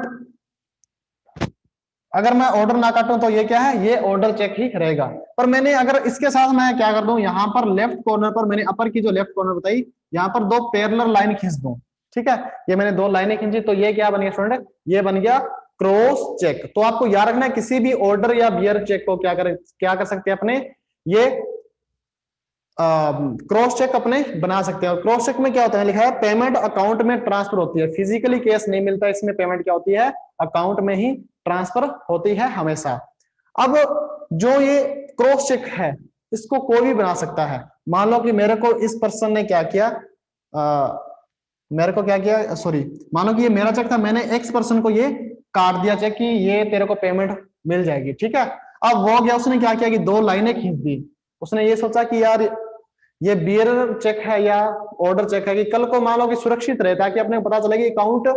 अगर मैं ऑर्डर ना काटूं तो ये क्या है? ये ऑर्डर चेक ही रहेगा। पर मैंने अगर इसके साथ मैं क्या कर दूं, यहां पर लेफ्ट कॉर्नर पर मैंने अपर की जो लेफ्ट कॉर्नर बताई यहां पर दो पैरेलल लाइन खींच दूं, ठीक है, ये मैंने दो लाइनें खींची, तो ये क्या बन गया स्टूडेंट? ये बन गया क्रॉस चेक। तो आपको याद रखना है किसी भी ऑर्डर या बियर चेक को क्या कर सकते हैं अपने, ये क्रॉस चेक अपने बना सकते हैं। और क्रॉस चेक में क्या होता है, लिखा है पेमेंट अकाउंट में ट्रांसफर होती है, फिजिकली कैश नहीं मिलता इसमें, पेमेंट क्या होती है अकाउंट में ही ट्रांसफर होती है हमेशा। अब जो ये क्रॉस चेक है इसको कोई भी बना सकता है। मान लो कि मेरे को इस पर्सन ने क्या किया, मेरे को क्या किया, सॉरी, मान लो कि ये मेरा चेक था, मैंने एक्स पर्सन को ये काट दिया चेक कि ये तेरे को पेमेंट मिल जाएगी, ठीक है। अब वो गया, उसने क्या किया कि 2 लाइनें खींच दी। उसने ये सोचा कि यार ये बियरर चेक है या ऑर्डर चेक है, कि कल को मान लो कि सुरक्षित रहे, ताकि अपने को पता चले कि अकाउंट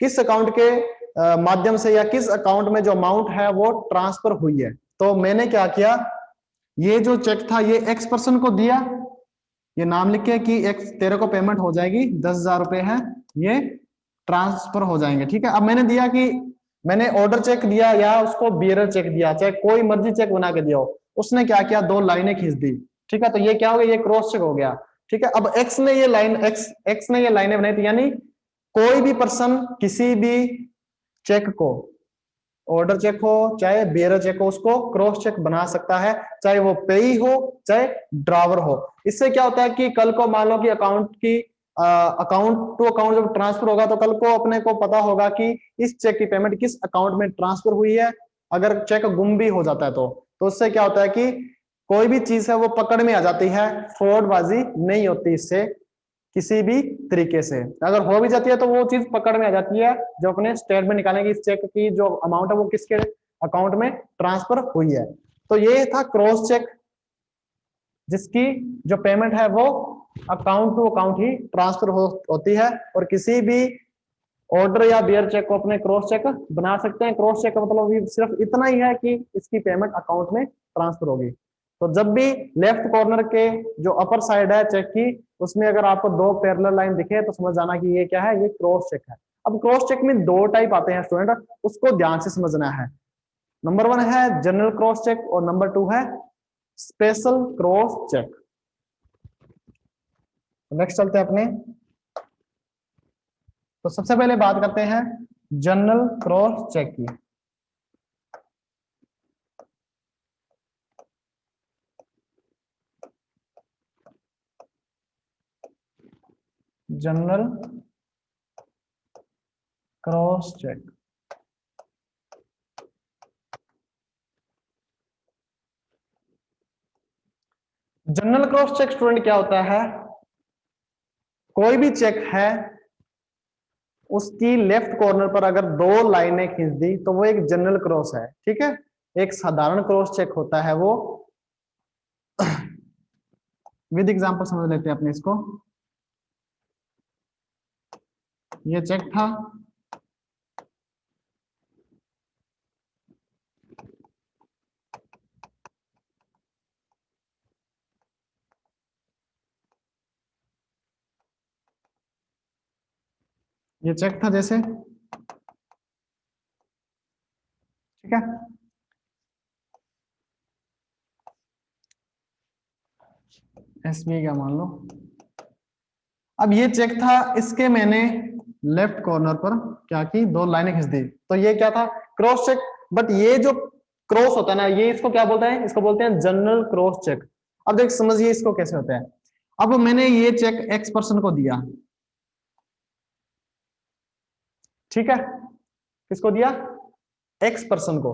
किस अकाउंट के माध्यम से या किस अकाउंट में जो अमाउंट है वो ट्रांसफर हुई है। तो मैंने क्या किया, ये जो चेक था ये एक्स पर्सन को दिया, ये नाम लिख के कि एक्स तेरे को पेमेंट हो जाएगी, 10,000 रुपए है, ये ट्रांसफर हो जाएंगे, ठीक है। अब मैंने दिया कि मैंने ऑर्डर चेक दिया या उसको बियरर चेक दिया, चाहे कोई मर्जी चेक बना के दिया हो, उसने क्या किया 2 लाइनें खींच दी, ठीक है। तो ये क्या हो गया, ये क्रॉस चेक हो गया, ठीक है। अब एक्स ने ये लाइनें बनाई थी, यानी कोई भी पर्सन किसी भी चेक को, ऑर्डर चेक हो चाहे बेयर चेक हो, उसको क्रॉस चेक बना सकता है, चाहे वो पेई हो चाहे ड्रावर हो। इससे क्या होता है कि कल को मान लो कि अकाउंट टू अकाउंट जब ट्रांसफर होगा, तो कल को अपने को पता होगा कि इस चेक की पेमेंट किस अकाउंट में ट्रांसफर हुई है। अगर चेक गुम भी हो जाता है तो उससे क्या होता है कि कोई भी चीज है वो पकड़ में आ जाती है, फ्रॉडबाजी नहीं होती इससे किसी भी तरीके से। अगर हो भी जाती है तो वो चीज पकड़ में आ जाती है, जो अपने स्टेटमेंट निकालेंगे इस चेक की जो अमाउंट है वो किसके अकाउंट में ट्रांसफर हुई है। तो ये था क्रॉस चेक, जिसकी जो पेमेंट है वो अकाउंट टू अकाउंट ही ट्रांसफर होती है। और किसी भी ऑर्डर या बियर चेक को अपने क्रॉस चेक बना सकते हैं। क्रॉस चेक का मतलब सिर्फ इतना ही है कि इसकी पेमेंट अकाउंट में ट्रांसफर होगी। तो जब भी लेफ्ट कॉर्नर के जो अपर साइड है चेक की, उसमें अगर आपको 2 पैरेलल लाइन दिखे तो समझ जाना कि ये क्या है, ये क्रॉस चेक है। अब क्रॉस चेक में 2 टाइप आते हैं स्टूडेंट, उसको ध्यान से समझना है। नंबर 1 है जनरल क्रॉस चेक और नंबर 2 है स्पेशल क्रॉस चेक। नेक्स्ट चलते हैं अपने, तो सबसे पहले बात करते हैं जनरल क्रॉस चेक की। General cross check, general cross check student क्या होता है, कोई भी चेक है उसकी लेफ्ट कॉर्नर पर अगर 2 लाइनें खींच दी तो वो एक जनरल क्रॉस है, ठीक है। एक साधारण क्रॉस चेक होता है वो, विद एग्जांपल समझ लेते हैं अपने इसको। ये चेक था, ये चेक था जैसे, ठीक है। एसबीआई का मान लो, अब ये चेक था, इसके मैंने लेफ्ट कॉर्नर पर क्या की 2 लाइनें खींच दी, तो ये क्या था क्रॉस चेक। बट ये जो क्रॉस होता है ना, ये इसको क्या बोलते हैं, इसको बोलते हैं जनरल क्रॉस चेक। अब देख समझिए इसको कैसे होता है। अब मैंने ये चेक एक्स पर्सन को दिया, ठीक है, किसको दिया, एक्स पर्सन को।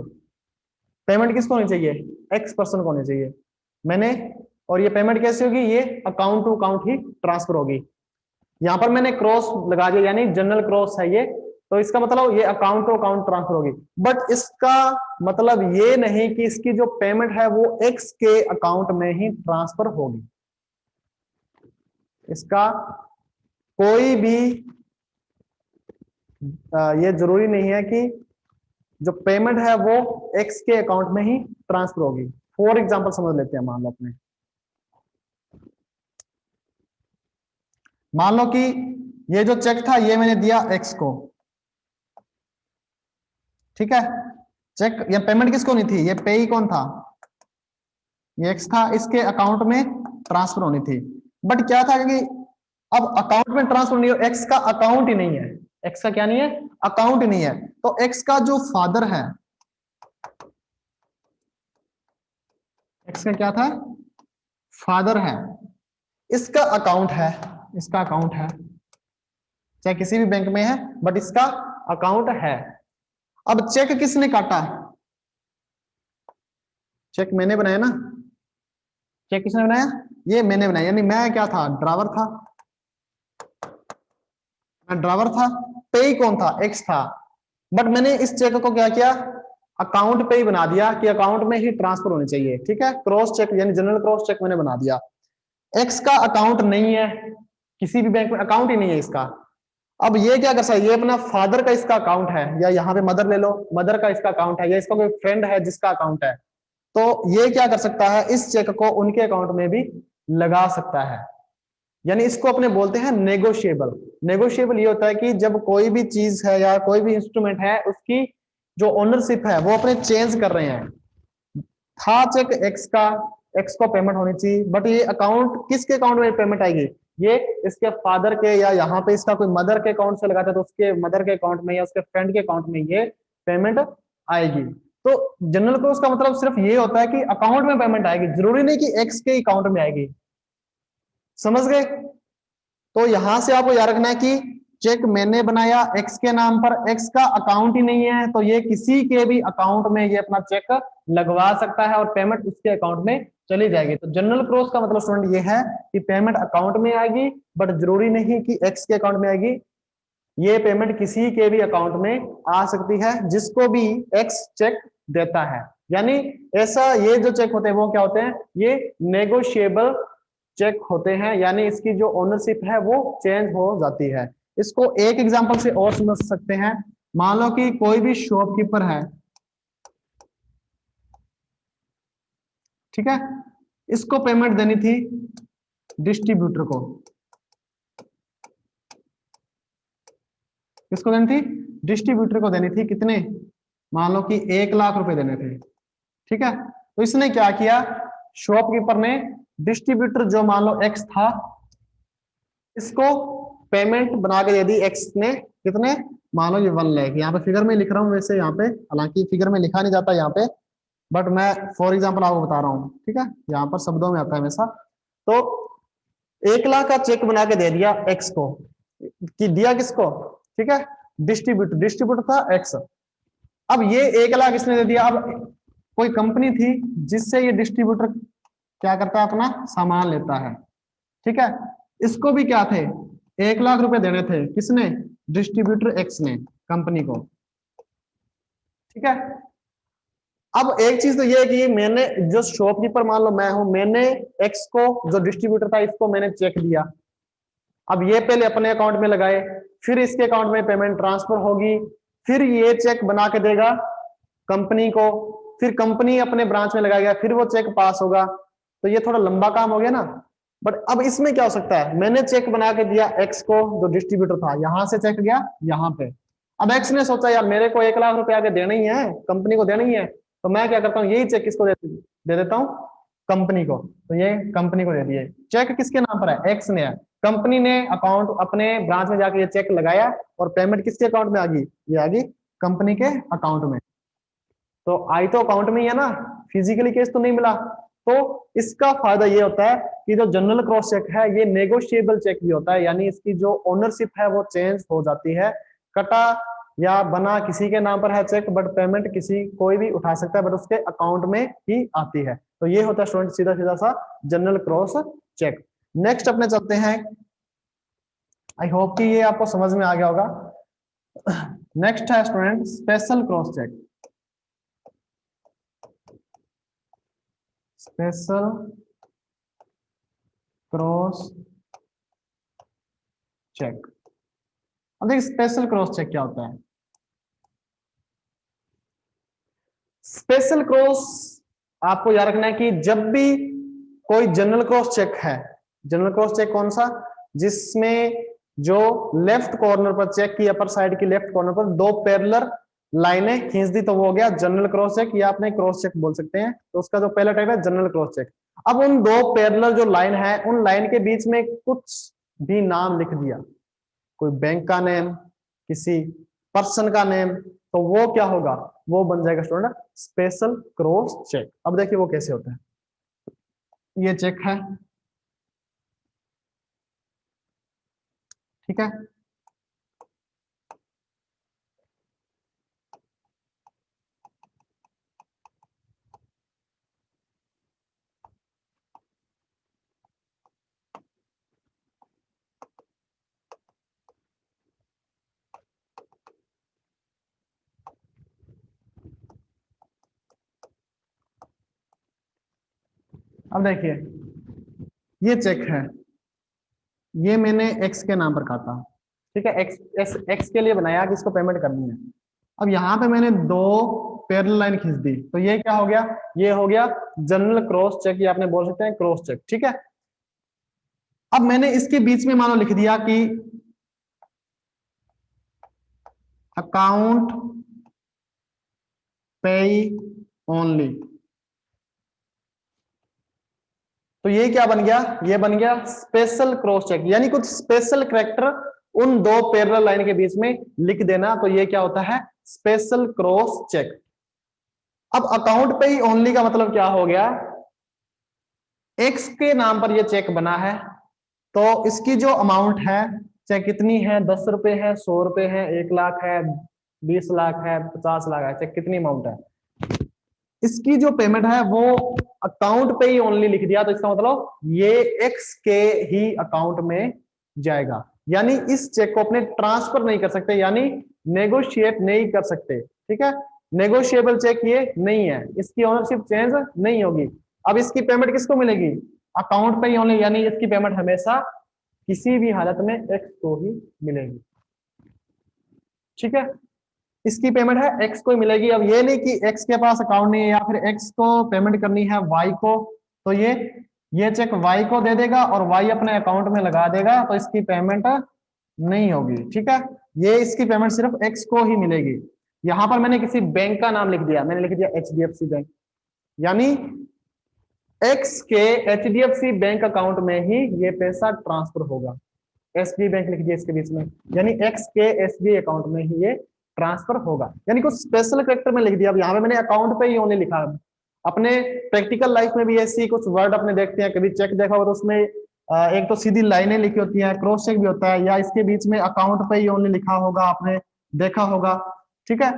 पेमेंट किसको होनी चाहिए, एक्स पर्सन को होनी चाहिए मैंने। और ये पेमेंट कैसे होगी, ये अकाउंट टू अकाउंट ही ट्रांसफर होगी। यहां पर मैंने क्रॉस लगा दिया, यानी जनरल क्रॉस है ये, तो इसका मतलब ये अकाउंट टू अकाउंट ट्रांसफर होगी। बट इसका मतलब ये नहीं कि इसकी जो पेमेंट है वो एक्स के अकाउंट में ही ट्रांसफर होगी। इसका कोई भी ये जरूरी नहीं है कि जो पेमेंट है वो एक्स के अकाउंट में ही ट्रांसफर होगी। फॉर एग्जांपल समझ लेते हैं, मान लो अपने, मान लो कि ये जो चेक था ये मैंने दिया एक्स को, ठीक है। चेक या पेमेंट किसको नहीं थी, ये पेई कौन था, ये एक्स था, इसके अकाउंट में ट्रांसफर होनी थी। बट क्या था कि अब अकाउंट में ट्रांसफर नहीं हो, एक्स का अकाउंट ही नहीं है, एक्स का क्या नहीं है, अकाउंट ही नहीं है। तो एक्स का जो फादर है, एक्स का क्या था, फादर है, इसका अकाउंट है, इसका अकाउंट है, चाहे किसी भी बैंक में है बट इसका अकाउंट है। अब चेक किसने काटा? चेक मैंने बनाया ना, चेक किसने बनाया? ये मैंने बनाया, यानी मैं क्या था? ड्रावर था, मैं ड्रावर था। पे कौन था? एक्स था। बट मैंने इस चेक को क्या किया? अकाउंट पे ही बना दिया कि अकाउंट में ही ट्रांसफर होनी चाहिए, ठीक है। क्रॉस चेक यानी जनरल क्रॉस चेक मैंने बना दिया। एक्स का अकाउंट नहीं है, किसी भी बैंक में अकाउंट ही नहीं है इसका। अब ये क्या कर सकता है? ये अपना फादर का इसका अकाउंट है, या यहाँ पे मदर ले लो, मदर का इसका अकाउंट है, या इसका कोई फ्रेंड है जिसका अकाउंट है, तो ये क्या कर सकता है? इस चेक को उनके अकाउंट में भी लगा सकता है। यानी इसको अपने बोलते हैं नेगोशिएबल। नेगोशिएबल ये होता है कि जब कोई भी चीज है या कोई भी इंस्ट्रूमेंट है, उसकी जो ओनरशिप है वो अपने चेंज कर रहे हैं। था चेक एक्स का, एक्स को पेमेंट होनी चाहिए, बट ये अकाउंट किसके अकाउंट में पेमेंट आएगी? ये इसके फादर के, या यहाँ पे इसका कोई मदर के अकाउंट से लगाता है तो उसके मदर के अकाउंट में या उसके फ्रेंड के अकाउंट में ये पेमेंट आएगी। तो जनरल क्रॉस का मतलब सिर्फ ये होता है कि अकाउंट में पेमेंट आएगी, जरूरी नहीं कि एक्स के अकाउंट में आएगी। समझ गए? तो यहां से आपको याद रखना है कि चेक मैंने बनाया एक्स के नाम पर, एक्स का अकाउंट ही नहीं है, तो ये किसी के भी अकाउंट में ये अपना चेक लगवा सकता है और पेमेंट उसके अकाउंट में चली जाएगी। तो जनरल क्रॉस का मतलब स्टूडेंट ये है कि पेमेंट अकाउंट में आएगी, बट जरूरी नहीं कि एक्स के अकाउंट में आएगी। ये पेमेंट किसी के भी अकाउंट में आ सकती है जिसको भी एक्स चेक देता है। यानी ऐसा ये जो चेक होते हैं वो क्या होते हैं? ये नेगोशिएबल चेक होते हैं, यानी इसकी जो ओनरशिप है वो चेंज हो जाती है। इसको एक एग्जांपल से और समझ सकते हैं। मान लो कि कोई भी शॉपकीपर है, ठीक है, इसको पेमेंट देनी थी डिस्ट्रीब्यूटर को। किसको देनी थी? डिस्ट्रीब्यूटर को देनी थी। कितने? मान लो कि 1 लाख रुपए देने थे, ठीक है। तो इसने क्या किया? शॉपकीपर ने डिस्ट्रीब्यूटर जो मान लो एक्स था, इसको पेमेंट बना के दे दी एक्स ने। कितने? मान लो ये 1 लाख। यहाँ पे फिगर में लिख रहा हूँ वैसे, यहाँ पे हालांकि फिगर में लिखा नहीं जाता यहाँ पे, बट मैं फॉर एग्जाम्पल आपको बता रहा हूँ, ठीक है। यहाँ पर शब्दों में आता है हमेशा। तो 1 लाख का चेक बना के दे दिया एक्स को, कि दिया किसको? ठीक है, डिस्ट्रीब्यूटर। डिस्ट्रीब्यूटर था एक्स। अब ये 1 लाख इसने दे दिया। अब कोई कंपनी थी जिससे ये डिस्ट्रीब्यूटर क्या करता है? अपना सामान लेता है, ठीक है। इसको भी क्या थे? 1 लाख रुपए देने थे। किसने? डिस्ट्रीब्यूटर एक्स ने कंपनी को, ठीक है। अब एक चीज तो ये है कि मैंने जो शॉपकीपर मान लो मैं हूं, मैंने एक्स को, जो डिस्ट्रीब्यूटर था, इसको मैंने चेक दिया। अब ये पहले अपने अकाउंट में लगाए, फिर इसके अकाउंट में पेमेंट ट्रांसफर होगी, फिर ये चेक बना के देगा कंपनी को, फिर कंपनी अपने ब्रांच में लगाएगा, फिर वो चेक पास होगा। तो ये थोड़ा लंबा काम हो गया ना। बट अब इसमें क्या हो सकता है? मैंने चेक बना के दिया एक्स को, जो डिस्ट्रीब्यूटर था, यहां से चेक गया यहाँ पे। अब एक्स ने सोचा यार मेरे को 1 लाख रुपए आगे देना ही है, कंपनी को देना ही है, तो मैं क्या करता हूँ? यही चेक किसको दे देता हूँ? कंपनी को। तो ये कंपनी को दे दिए। चेक किसके नाम पर है? एक्स ने है। कंपनी ने अकाउंट अपने ब्रांच में जाके ये चेक लगाया और पेमेंट किसके अकाउंट में आ गई? ये आ गई कंपनी के अकाउंट में। तो आई तो अकाउंट में ही है ना, फिजिकली केस तो नहीं मिला। तो इसका फायदा ये होता है कि जो जनरल क्रॉस चेक है ये नेगोशिएबल चेक भी होता है, यानी इसकी जो ओनरशिप है वो चेंज हो जाती है। कटा या बना किसी के नाम पर है चेक, बट पेमेंट किसी कोई भी उठा सकता है, बट उसके अकाउंट में ही आती है। तो ये होता है स्टूडेंट सीधा सीधा सा जनरल क्रॉस चेक। नेक्स्ट अपने चलते हैं। आई होप कि ये आपको समझ में आ गया होगा। नेक्स्ट है student special cross check. Special cross check. अब देखिए स्पेशल क्रॉस चेक क्या होता है। स्पेशल क्रॉस आपको याद रखना है कि जब भी कोई जनरल क्रॉस चेक है, जनरल क्रॉस चेक कौन सा? जिसमें जो लेफ्ट कॉर्नर पर, चेक की अपर साइड की लेफ्ट कॉर्नर पर 2 पैरेलल लाइनें खींच दी, तो वो हो गया जनरल क्रॉस चेक, या आपने क्रॉस चेक बोल सकते हैं। तो उसका जो पहला टाइप है जनरल क्रॉस चेक। अब उन 2 पैरेलल जो लाइन है, उन लाइन के बीच में कुछ भी नाम लिख दिया, कोई बैंक का नेम, किसी पर्सन का नेम, तो वो क्या होगा? वो बन जाएगा स्टूडेंट स्पेशल क्रॉस चेक। अब देखिए वो कैसे होता है। ये चेक है, ठीक है। अब देखिए, ये चेक है, ये मैंने एक्स के नाम पर काटा, ठीक है, एक्स के लिए बनाया कि इसको पेमेंट करनी है। अब यहाँ पे मैंने दो पैरेलल लाइन खींच दी, तो ये क्या हो गया, ये हो गया जनरल क्रॉस चेक, ये आपने बोल सकते हैं क्रॉस चेक, ठीक है। अब मैंने इसके बीच में मानो लिख दिया कि अकाउंट पे ओनली, तो ये क्या बन गया, ये बन गया स्पेशल क्रॉस चेक, यानी कुछ स्पेशल कैरेक्टर उन दो पैरेलल लाइन के बीच में लिख देना, तो ये क्या होता है, स्पेशल क्रॉस चेक। अब अकाउंट पे ही ओनली का मतलब क्या हो गया, एक्स के नाम पर ये चेक बना है, तो इसकी जो अमाउंट है, चाहे कितनी है, 10 रुपए है, 100 रुपए है, 1 लाख है, 20 लाख है, 50 लाख है, चाहे कितनी अमाउंट है, इसकी जो पेमेंट है वो अकाउंट पे ही ओनली लिख दिया, तो इसका मतलब ये एक्स के ही अकाउंट में जाएगा, यानी इस चेक को अपने ट्रांसफर नहीं कर सकते, यानी नेगोशिएट नहीं कर सकते, ठीक है। नेगोशिएबल चेक ये नहीं है, इसकी ओनरशिप चेंज नहीं होगी। अब इसकी पेमेंट किसको मिलेगी, अकाउंट पे ही ओनली, यानी इसकी पेमेंट हमेशा किसी भी हालत में एक्स को ही मिलेगी, ठीक है। इसकी पेमेंट है एक्स को ही मिलेगी। अब ये नहीं कि एक्स के पास अकाउंट नहीं है या फिर एक्स को पेमेंट करनी है वाई को, तो ये चेक वाई को दे देगा और वाई अपने अकाउंट में लगा देगा, तो इसकी पेमेंट नहीं होगी, ठीक है। ये इसकी पेमेंट सिर्फ एक्स को ही मिलेगी। यहां पर मैंने किसी बैंक का नाम लिख दिया, मैंने लिख दिया एचडीएफसी बैंक, यानी एक्स के एचडीएफसी बैंक अकाउंट में ही ये पैसा ट्रांसफर होगा। एसबीआई बैंक लिख दिया इसके बीच में, यानी एक्स के एसबीआई अकाउंट में ही ये ट्रांसफर होगा, यानी कुछ स्पेशल कैरेक्टर में लिख दिया। अब यहाँ पे मैंने अकाउंट पे ही ओनली लिखा। अपने प्रैक्टिकल लाइफ में भी ऐसी कुछ वर्ड अपने देखते हैं, कभी चेक देखा हो तो उसमें एक तो सीधी लाइनें लिखी होती है, क्रॉस चेक भी होता है, या इसके बीच में अकाउंट पे ही ओनली लिखा होगा, आपने देखा होगा, ठीक है।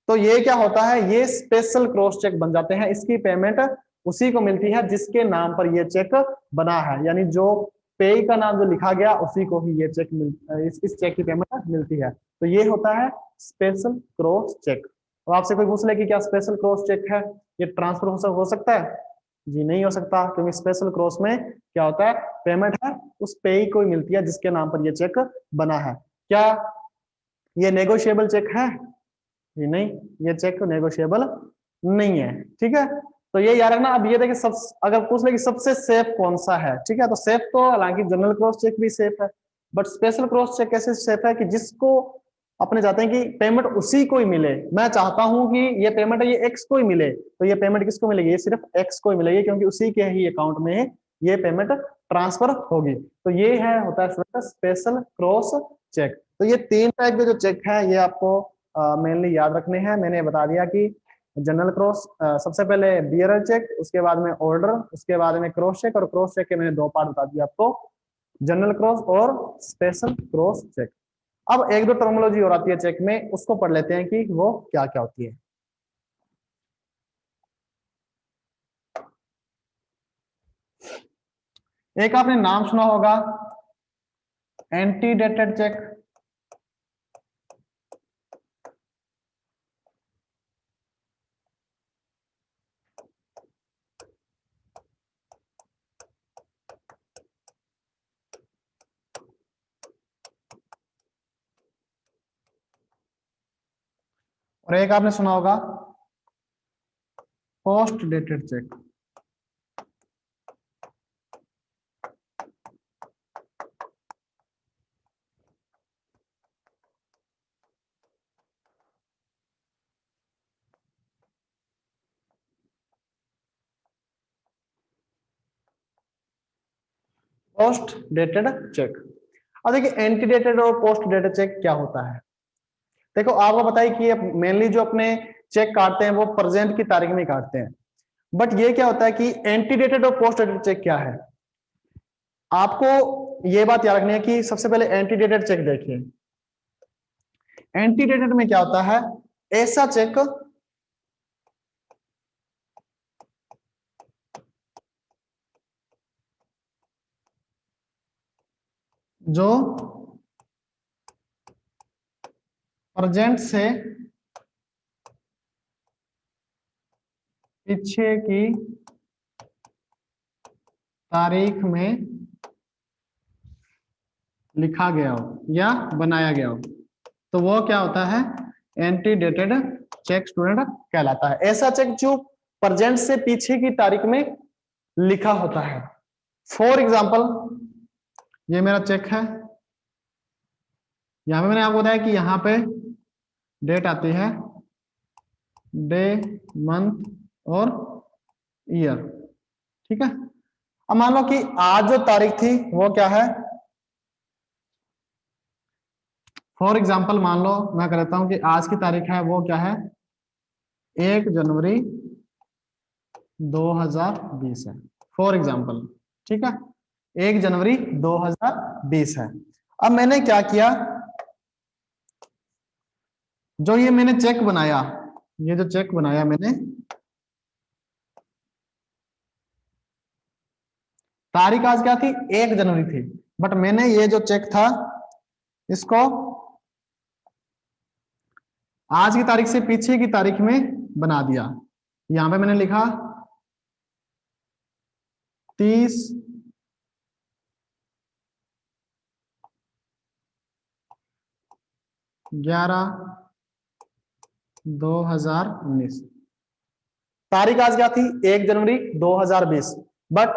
तो ये क्या होता है, ये स्पेशल क्रॉस चेक बन जाते हैं, इसकी पेमेंट उसी को मिलती है जिसके नाम पर ये चेक बना है, यानी जो पेई का नाम जो लिखा गया उसी को ही ये चेक इस चेक की पेमेंट मिलती है। तो ये होता है स्पेशल क्रॉस चेक। तो आपसे कोई पूछ ले कि क्या स्पेशल क्रॉस चेक है, ये ट्रांसफर हो सकता है, जी नहीं हो सकता, क्योंकि स्पेशल क्रॉस में क्या होता है, पेमेंट है उस पेई को ही मिलती है जिसके नाम पर ये चेक बना है। क्या ये नेगोशिएबल चेक है, जी नहीं, ये चेक नेगोशिएबल नहीं है, ठीक है। तो ये याद रखना। अब ये देखिए, सब अगर पूछ ले कि सबसे सेफ कौन सा है, ठीक है, तो सेफ तो हालांकि जनरल क्रॉस चेक भी सेफ है, बट स्पेशल क्रॉस चेक कैसे सेफ है कि जिसको अपने चाहते हैं कि पेमेंट उसी को ही मिले। मैं चाहता हूं कि ये पेमेंट है ये एक्स को ही मिले, तो ये पेमेंट किसको मिलेगी, ये सिर्फ एक्स को ही मिलेगी, क्योंकि उसी के ही अकाउंट में ये पेमेंट ट्रांसफर होगी। तो ये है होता है स्पेशल क्रॉस चेक। तो ये 3 टाइप के जो चेक है ये आपको मेनली याद रखने हैं। मैंने बता दिया कि जनरल क्रॉस, सबसे पहले बियरर चेक, उसके बाद में ऑर्डर, उसके बाद में क्रॉस चेक, और क्रॉस चेक के मैंने 2 पार्ट बता दिया आपको, जनरल क्रॉस और स्पेशल क्रॉस चेक। अब एक दो टर्मोलॉजी और आती है चेक में, उसको पढ़ लेते हैं कि वो क्या क्या होती है। एक आपने नाम सुना होगा, एंटीडेटेड चेक, और एक आपने सुना होगा post dated cheque. Post dated cheque. अब देखिए एंटीडेटेड और पोस्ट डेटेड चेक क्या होता है। देखो आपको बताइए कि मेनली जो अपने चेक काटते हैं वो प्रेजेंट की तारीख में काटते हैं। बट ये क्या होता है कि एंटीडेटेड और पोस्ट डेटेड चेक क्या है, आपको ये बात याद रखनी है कि सबसे पहले एंटीडेटेड चेक देखिए। एंटीडेटेड में क्या होता है, ऐसा चेक जो प्रेजेंट से पीछे की तारीख में लिखा गया हो या बनाया गया हो, तो वो क्या होता है, एंटीडेटेड चेक स्टूडेंट कहलाता है। ऐसा चेक जो प्रेजेंट से पीछे की तारीख में लिखा होता है। फॉर एग्जाम्पल ये मेरा चेक है, यहां पे मैंने आपको बताया कि यहाँ पे डेट आती है, डे, मंथ और ईयर, ठीक है। अब मान लो कि आज जो तारीख थी वो क्या है, फॉर एग्जाम्पल मान लो मैं कहता हूं कि आज की तारीख है वो क्या है, 1 जनवरी 2020 है, फॉर एग्जाम्पल, ठीक है, 1 जनवरी 2020 है। अब मैंने क्या किया, जो ये मैंने चेक बनाया, ये जो चेक बनाया मैंने, तारीख आज क्या थी, 1 जनवरी थी, बट मैंने ये जो चेक था इसको आज की तारीख से पीछे की तारीख में बना दिया। यहां पे मैंने लिखा 30/11/2019, तारीख आज क्या थी, 1 जनवरी 2020, बट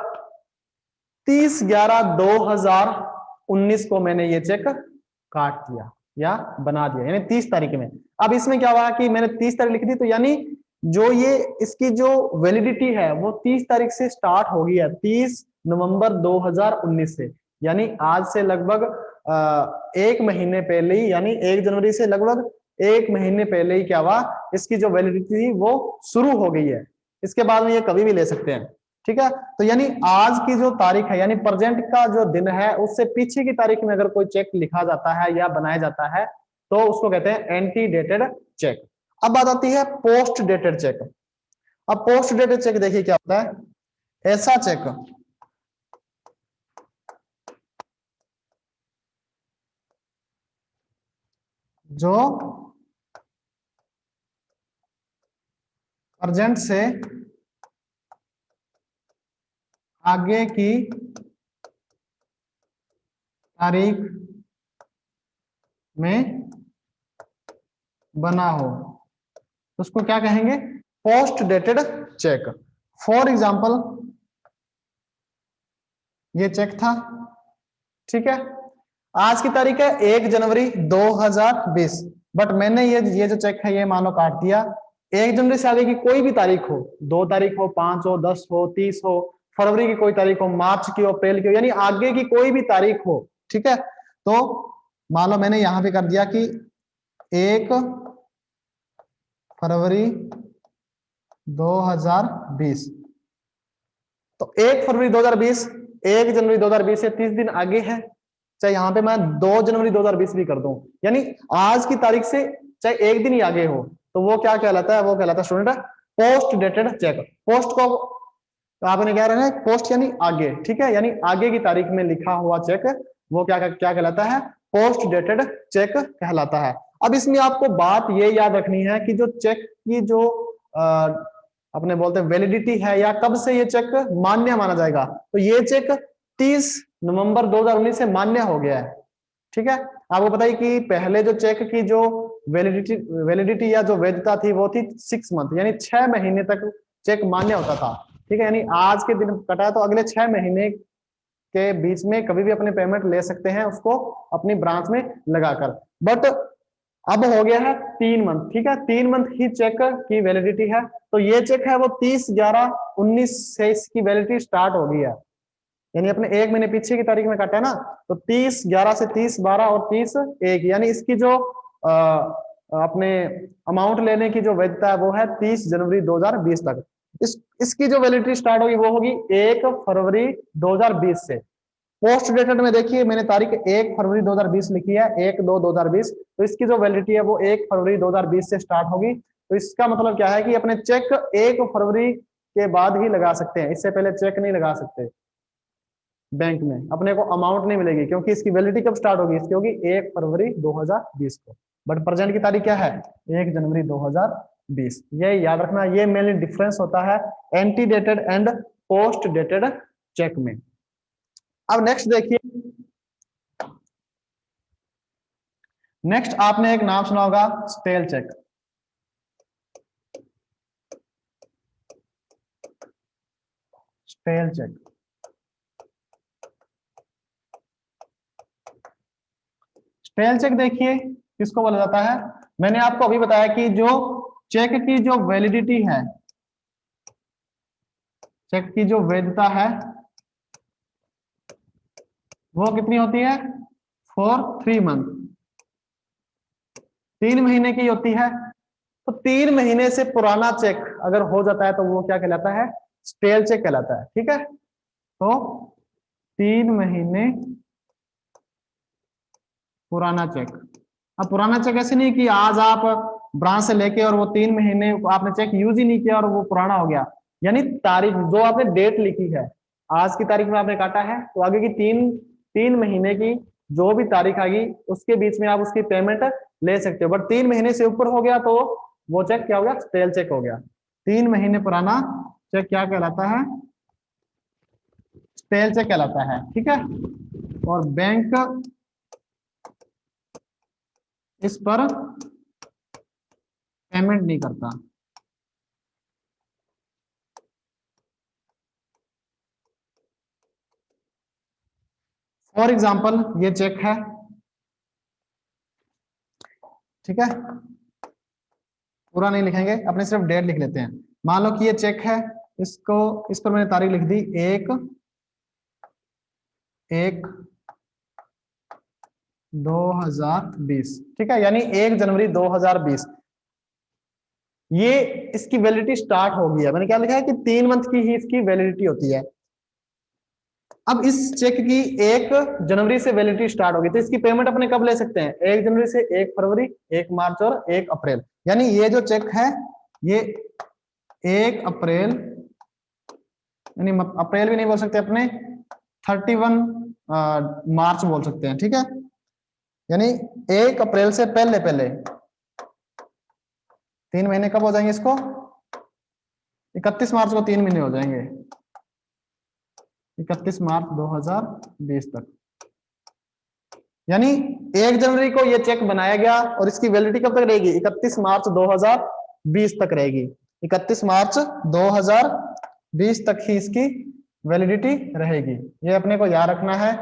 30/11/2019 को मैंने ये चेक काट दिया या बना दिया, यानी 30 तारीख में। अब इसमें क्या हुआ कि मैंने 30 तारीख लिख दी, तो यानी जो ये इसकी जो वैलिडिटी है वो 30 तारीख से स्टार्ट हो गई है, 30 नवंबर 2019 से, यानी आज से लगभग 1 महीने पहले ही, यानी 1 जनवरी से लगभग 1 महीने पहले ही क्या हुआ, इसकी जो वैलिडिटी थी वो शुरू हो गई है। इसके बाद में ये कभी भी ले सकते हैं, ठीक है। तो यानी आज की जो तारीख है, यानी प्रेजेंट का जो दिन है, उससे पीछे की तारीख में अगर कोई चेक लिखा जाता है या बनाया जाता है तो उसको कहते हैं एंटी डेटेड चेक। अब बात आती है पोस्ट डेटेड चेक। अब पोस्ट डेटेड चेक देखिए क्या होता है, ऐसा चेक जो प्रेजेंट से आगे की तारीख में बना हो, उसको क्या कहेंगे, post dated cheque. For example ये चेक था, ठीक है, आज की तारीख है 1 जनवरी 2020, बट मैंने ये जो चेक है ये मानो काट दिया। 1 जनवरी से आगे की कोई भी तारीख हो, 2 तारीख हो, 5 हो, 10 हो, 30 हो, फरवरी की कोई तारीख हो, मार्च की हो, अप्रैल की हो, यानी आगे की कोई भी तारीख हो, ठीक है। तो मान लो मैंने यहां पे कर दिया कि 1 फरवरी 2020, तो 1 फरवरी 2020 1 जनवरी 2020 से 30 दिन आगे है, चाहे यहां पे मैं 2 जनवरी 2020 भी कर दूं, यानी आज की तारीख से चाहे एक दिन ही आगे हो, तो वो क्या कहलाता है, वो कहलाता है student post dated cheque. Post को आपने क्या रहना है, पोस्ट यानी आगे, ठीक है, यानी आगे की तारीख में लिखा हुआ चेक, वो क्या क्या कहलाता है, पोस्ट डेटेड चेक कहलाता है। अब इसमें आपको बात ये याद रखनी है कि जो चेक की जो अपने बोलते हैं वैलिडिटी है, या कब से ये चेक मान्य माना जाएगा, तो ये चेक 30 नवंबर 2019 से मान्य हो गया है, ठीक है। आपको पता है कि पहले जो चेक की जो वैलिडिटी या जो वैधता थी वो थी 6 मंथ, यानी 6 महीने तक चेक मान्य होता था, ठीक है, यानी आज के दिन कटा है तो अगले 6 महीने के बीच में कभी भी अपने पेमेंट ले सकते हैं उसको अपनी ब्रांच में लगाकर। बट अब हो गया है 3 मंथ, ठीक है, 3 मंथ ही चेक की वैलिडिटी है, तो ये चेक है वो 30/11/19 से इसकी वैलिडिटी स्टार्ट हो गई है, यानी अपने 1 महीने पीछे की तारीख में काटा है ना, तो 30/11 से 30/12 और 30/1, यानी इसकी जो अपने अमाउंट लेने की जो वैधता है वो है 30 जनवरी 2020 तक। इसकी जो वैलिडिटी स्टार्ट होगी वो होगी 1 फरवरी 2020 से। पोस्ट डेटेड में देखिए मैंने तारीख 1 फरवरी 2020 लिखी है, 1/2/2020, तो इसकी जो वैलिडिटी है वो 1 फरवरी 2020 से स्टार्ट होगी। तो इसका मतलब क्या है कि अपने चेक 1 फरवरी के बाद ही लगा सकते हैं, इससे पहले चेक नहीं लगा सकते। बैंक में अपने को अमाउंट नहीं मिलेगी, क्योंकि इसकी वैलिडिटी कब स्टार्ट होगी, इसकी होगी 1 फरवरी 2020 को। बट प्रेजेंट की तारीख क्या है, 1 जनवरी 2020। ये याद रखना, ये मेनली डिफरेंस होता है anti dated and post dated cheque में। अब नेक्स्ट देखिए, नेक्स्ट आपने एक नाम सुना होगा stale check. Stale check, stale check देखिए किसको बोला जाता है। मैंने आपको अभी बताया कि जो चेक की जो वैलिडिटी है, चेक की जो वैधता है वो कितनी होती है, फॉर 3 मंथ, 3 महीने की होती है। तो 3 महीने से पुराना चेक अगर हो जाता है तो वो क्या कहलाता है, स्टेल चेक कहलाता है। ठीक है, तो 3 महीने पुराना चेक। अब पुराना चेक ऐसे नहीं कि आज आप ब्रांच से लेके और वो 3 महीने आपने चेक यूज ही नहीं किया और वो पुराना हो गया, यानी तारीख जो आपने डेट लिखी है, आज की तारीख में आपने काटा है, तो आगे की 3 महीने की जो भी तारीख आएगी उसके बीच में आप उसकी पेमेंट ले सकते हो। बट 3 महीने से ऊपर हो गया तो वो चेक क्या हो गया, स्टेल चेक हो गया। 3 महीने पुराना चेक क्या कहलाता है, स्टेल चेक कहलाता है। ठीक है, और बैंक इस पर पेमेंट नहीं करता। फॉर एग्जाम्पल ये चेक है, ठीक है, पूरा नहीं लिखेंगे, अपने सिर्फ डेट लिख लेते हैं। मान लो कि ये चेक है, इसको इस पर मैंने तारीख लिख दी 1/1/2020। ठीक है, यानी 1 जनवरी 2020 ये इसकी वैलिडिटी स्टार्ट हो गई है। मैंने क्या लिखा है कि 3 मंथ की ही इसकी वैलिडिटी होती है। अब इस चेक की 1 जनवरी से वैलिडिटी स्टार्ट होगी, तो इसकी पेमेंट अपने कब ले सकते हैं, 1 जनवरी से 1 फरवरी, 1 मार्च और 1 अप्रैल। यानी ये जो चेक है ये 1 अप्रैल, यानी अप्रैल भी नहीं बोल सकते अपने, 31 मार्च बोल सकते हैं। ठीक है, यानी 1 अप्रैल से पहले पहले 3 महीने कब हो जाएंगे इसको, 31 मार्च को 3 महीने हो जाएंगे, 31 मार्च 2020 तक। यानी 1 जनवरी को ये चेक बनाया गया और इसकी वैलिडिटी कब तक रहेगी, 31 मार्च 2020 तक रहेगी। 31 मार्च 2020 तक ही इसकी वैलिडिटी रहेगी, ये अपने को याद रखना है।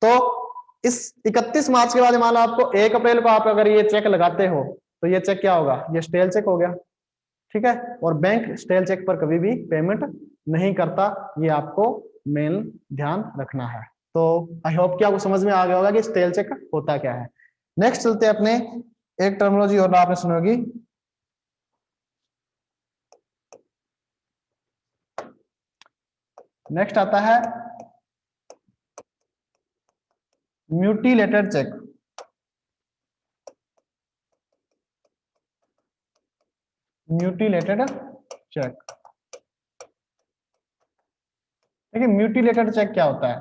तो इस 31 मार्च के बाद मान लो आपको 1 अप्रैल को आप अगर ये चेक लगाते हो तो ये चेक क्या होगा, ये स्टेल चेक हो गया। ठीक है, और बैंक स्टेल चेक पर कभी भी पेमेंट नहीं करता, ये आपको मेन ध्यान रखना है। तो आई होप कि आपको समझ में आ गया होगा कि स्टेल चेक होता क्या है। नेक्स्ट चलते हैं अपने, एक टर्मिनोलॉजी और आपने सुनी होगी, नेक्स्ट आता है म्यूटिलेटेड चेक। म्यूटिलेटेड चेक, देखिए म्यूटिलेटेड चेक क्या होता है,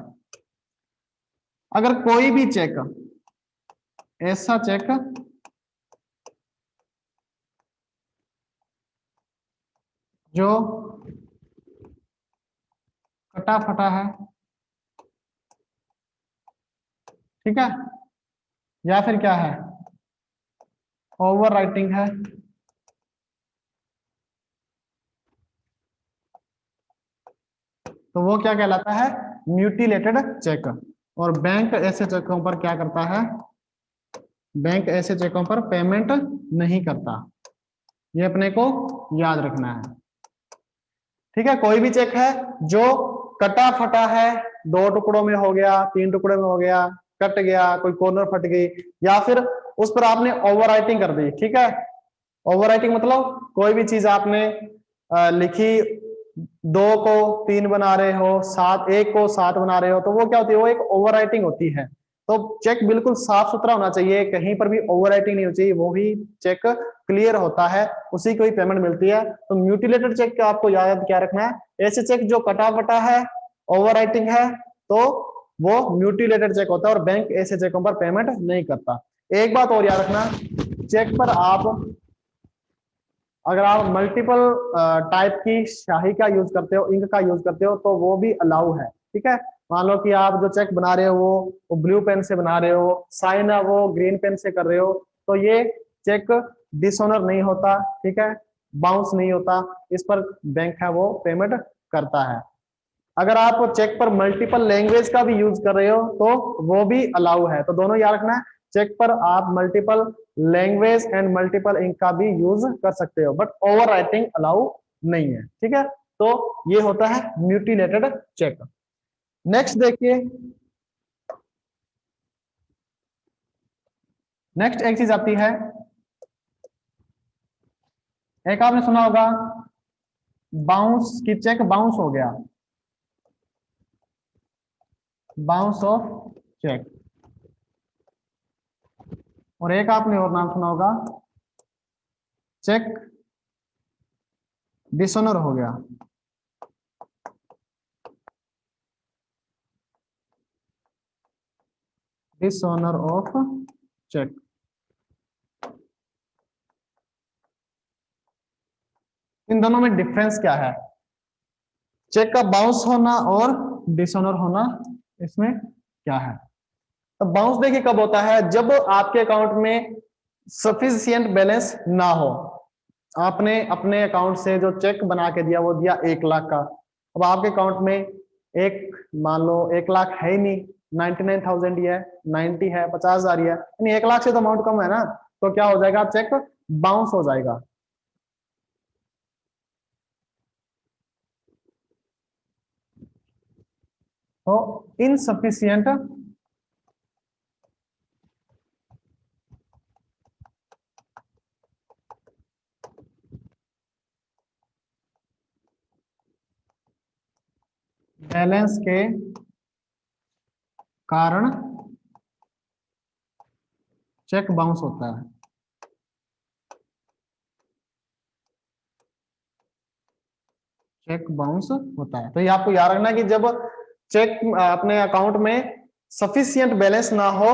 अगर कोई भी चेक, ऐसा चेक जो कटा फटा है, ठीक है, या फिर क्या है, ओवर राइटिंग है, तो वो क्या कहलाता है, म्यूटिलेटेड चेक। और बैंक ऐसे चेकों पर क्या करता है, बैंक ऐसे चेकों पर पेमेंट नहीं करता, ये अपने को याद रखना है। ठीक है, कोई भी चेक है जो कटा फटा है, 2 टुकड़ों में हो गया, 3 टुकड़ों में हो गया, कट गया, कोई कॉर्नर फट गई, या फिर उस पर आपने ओवर राइटिंग कर दी। ठीक है, ओवर राइटिंग मतलब कोई भी चीज आपने लिखी 2 को 3 बना रहे हो, 1 को 7 बना रहे हो, तो वो क्या होती है, वो एक ओवर राइटिंग होती है। तो चेक बिल्कुल साफ सुथरा होना चाहिए, कहीं पर भी ओवर राइटिंग नहीं होनी चाहिए, वो ही चेक क्लियर होता है, उसी को ही पेमेंट मिलती है। तो म्यूटिलेटेड चेक का आपको याद क्या रखना है, ऐसे चेक जो कटा फटा है, ओवर राइटिंग है, तो वो म्यूटिलेटेड चेक होता है और बैंक ऐसे चेकों पर पेमेंट नहीं करता। एक बात और याद रखना, चेक पर अगर आप मल्टीपल टाइप की स्याही का यूज करते हो, इंक का यूज करते हो, तो वो भी अलाउ है। ठीक है, मान लो कि आप जो चेक बना रहे हो वो ब्लू पेन से बना रहे हो, साइन है वो ग्रीन पेन से कर रहे हो, तो ये चेक डिसऑनर नहीं होता। ठीक है, बाउंस नहीं होता, इस पर बैंक है वो पेमेंट करता है। अगर आप चेक पर मल्टीपल लैंग्वेज का भी यूज कर रहे हो तो वो भी अलाउ है। तो दोनों याद रखना है, चेक पर आप multiple language and multiple ink का भी यूज कर सकते हो, बट ओवर राइटिंग अलाउ नहीं है। ठीक है, तो ये होता है म्यूटिलेटेड चेक। नेक्स्ट देखिए, नेक्स्ट एक चीज आती है, एक आपने सुना होगा बाउंस की, चेक बाउंस हो गया, बाउंस ऑफ चेक। और एक आपने और नाम सुना होगा, चेक डिसऑनर हो गया, डिसऑनर ऑफ चेक। इन दोनों में डिफरेंस क्या है, चेक का बाउंस होना और डिसऑनर होना, इसमें क्या है? तो बाउंस देखिए कब होता है, जब आपके अकाउंट में सफिशिएंट बैलेंस ना हो। आपने अपने अकाउंट से जो चेक बना के दिया वो दिया 1 लाख का, अब आपके अकाउंट में मान लो 1 लाख है ही नहीं, 99,000 ही है, 90 है, 50,000 ही है, यानी 1 लाख से तो अमाउंट कम है ना, तो क्या हो जाएगा, चेक बाउंस हो जाएगा। तो इनसफिशियंट बैलेंस के कारण चेक बाउंस होता है। चेक बाउंस होता है, तो ये आपको याद रखना कि जब चेक अपने अकाउंट में सफिशिएंट बैलेंस ना हो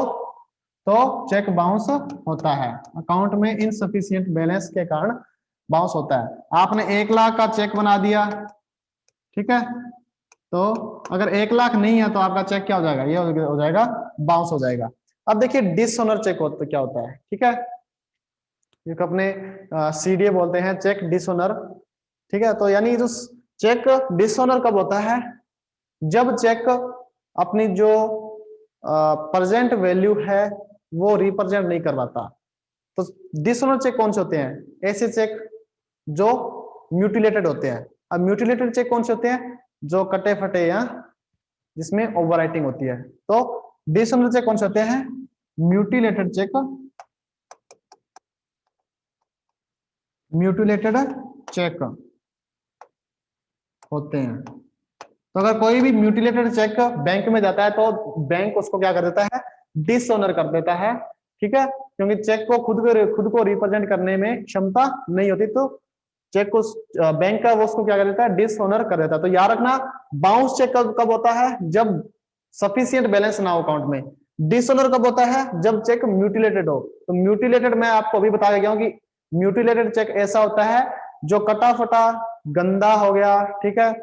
तो चेक बाउंस होता है। अकाउंट में इनसफिशिएंट बैलेंस के कारण बाउंस होता है। आपने 1 लाख का चेक बना दिया, ठीक है, तो अगर 1 लाख नहीं है तो आपका चेक क्या हो जाएगा, ये हो जाएगा बाउंस हो जाएगा। अब देखिए डिसऑनर चेक होता क्या होता है, ठीक है, एक अपने सीडीए बोलते हैं, चेक डिसऑनर। ठीक है, तो यानी जो चेक डिसऑनर कब होता है, जब चेक अपनी जो प्रेजेंट वैल्यू है वो रिप्रेजेंट नहीं करवाता। तो डिसऑनर चेक कौन से होते हैं, ऐसे चेक जो म्यूटिलेटेड होते हैं। अब म्यूटिलेटेड चेक कौन से होते हैं, जो कटे फटे या जिसमें ओवरराइटिंग होती है। तो डिसऑनर चेक कौन से होते हैं, म्यूटिलेटेड चेक, म्यूटिलेटेड चेक होते हैं। तो अगर कोई भी म्यूटिलेटेड चेक बैंक में जाता है तो बैंक उसको क्या कर देता है, डिसऑनर कर देता है। ठीक है, क्योंकि चेक को खुद को रिप्रेजेंट करने में क्षमता नहीं होती, तो चेक को बैंक का वो उसको क्या कर देता है, डिसऑनर कर देता है। तो याद रखना, बाउंस चेक कब होता है, जब सफिशिएंट बैलेंस ना हो अकाउंट में। डिसऑनर कब होता है, जब चेक म्यूटिलेटेड हो। तो म्यूटिलेटेड मैं आपको अभी बता गया हूं कि म्यूटिलेटेड चेक ऐसा होता है जो कटा फटा गंदा हो गया, ठीक है,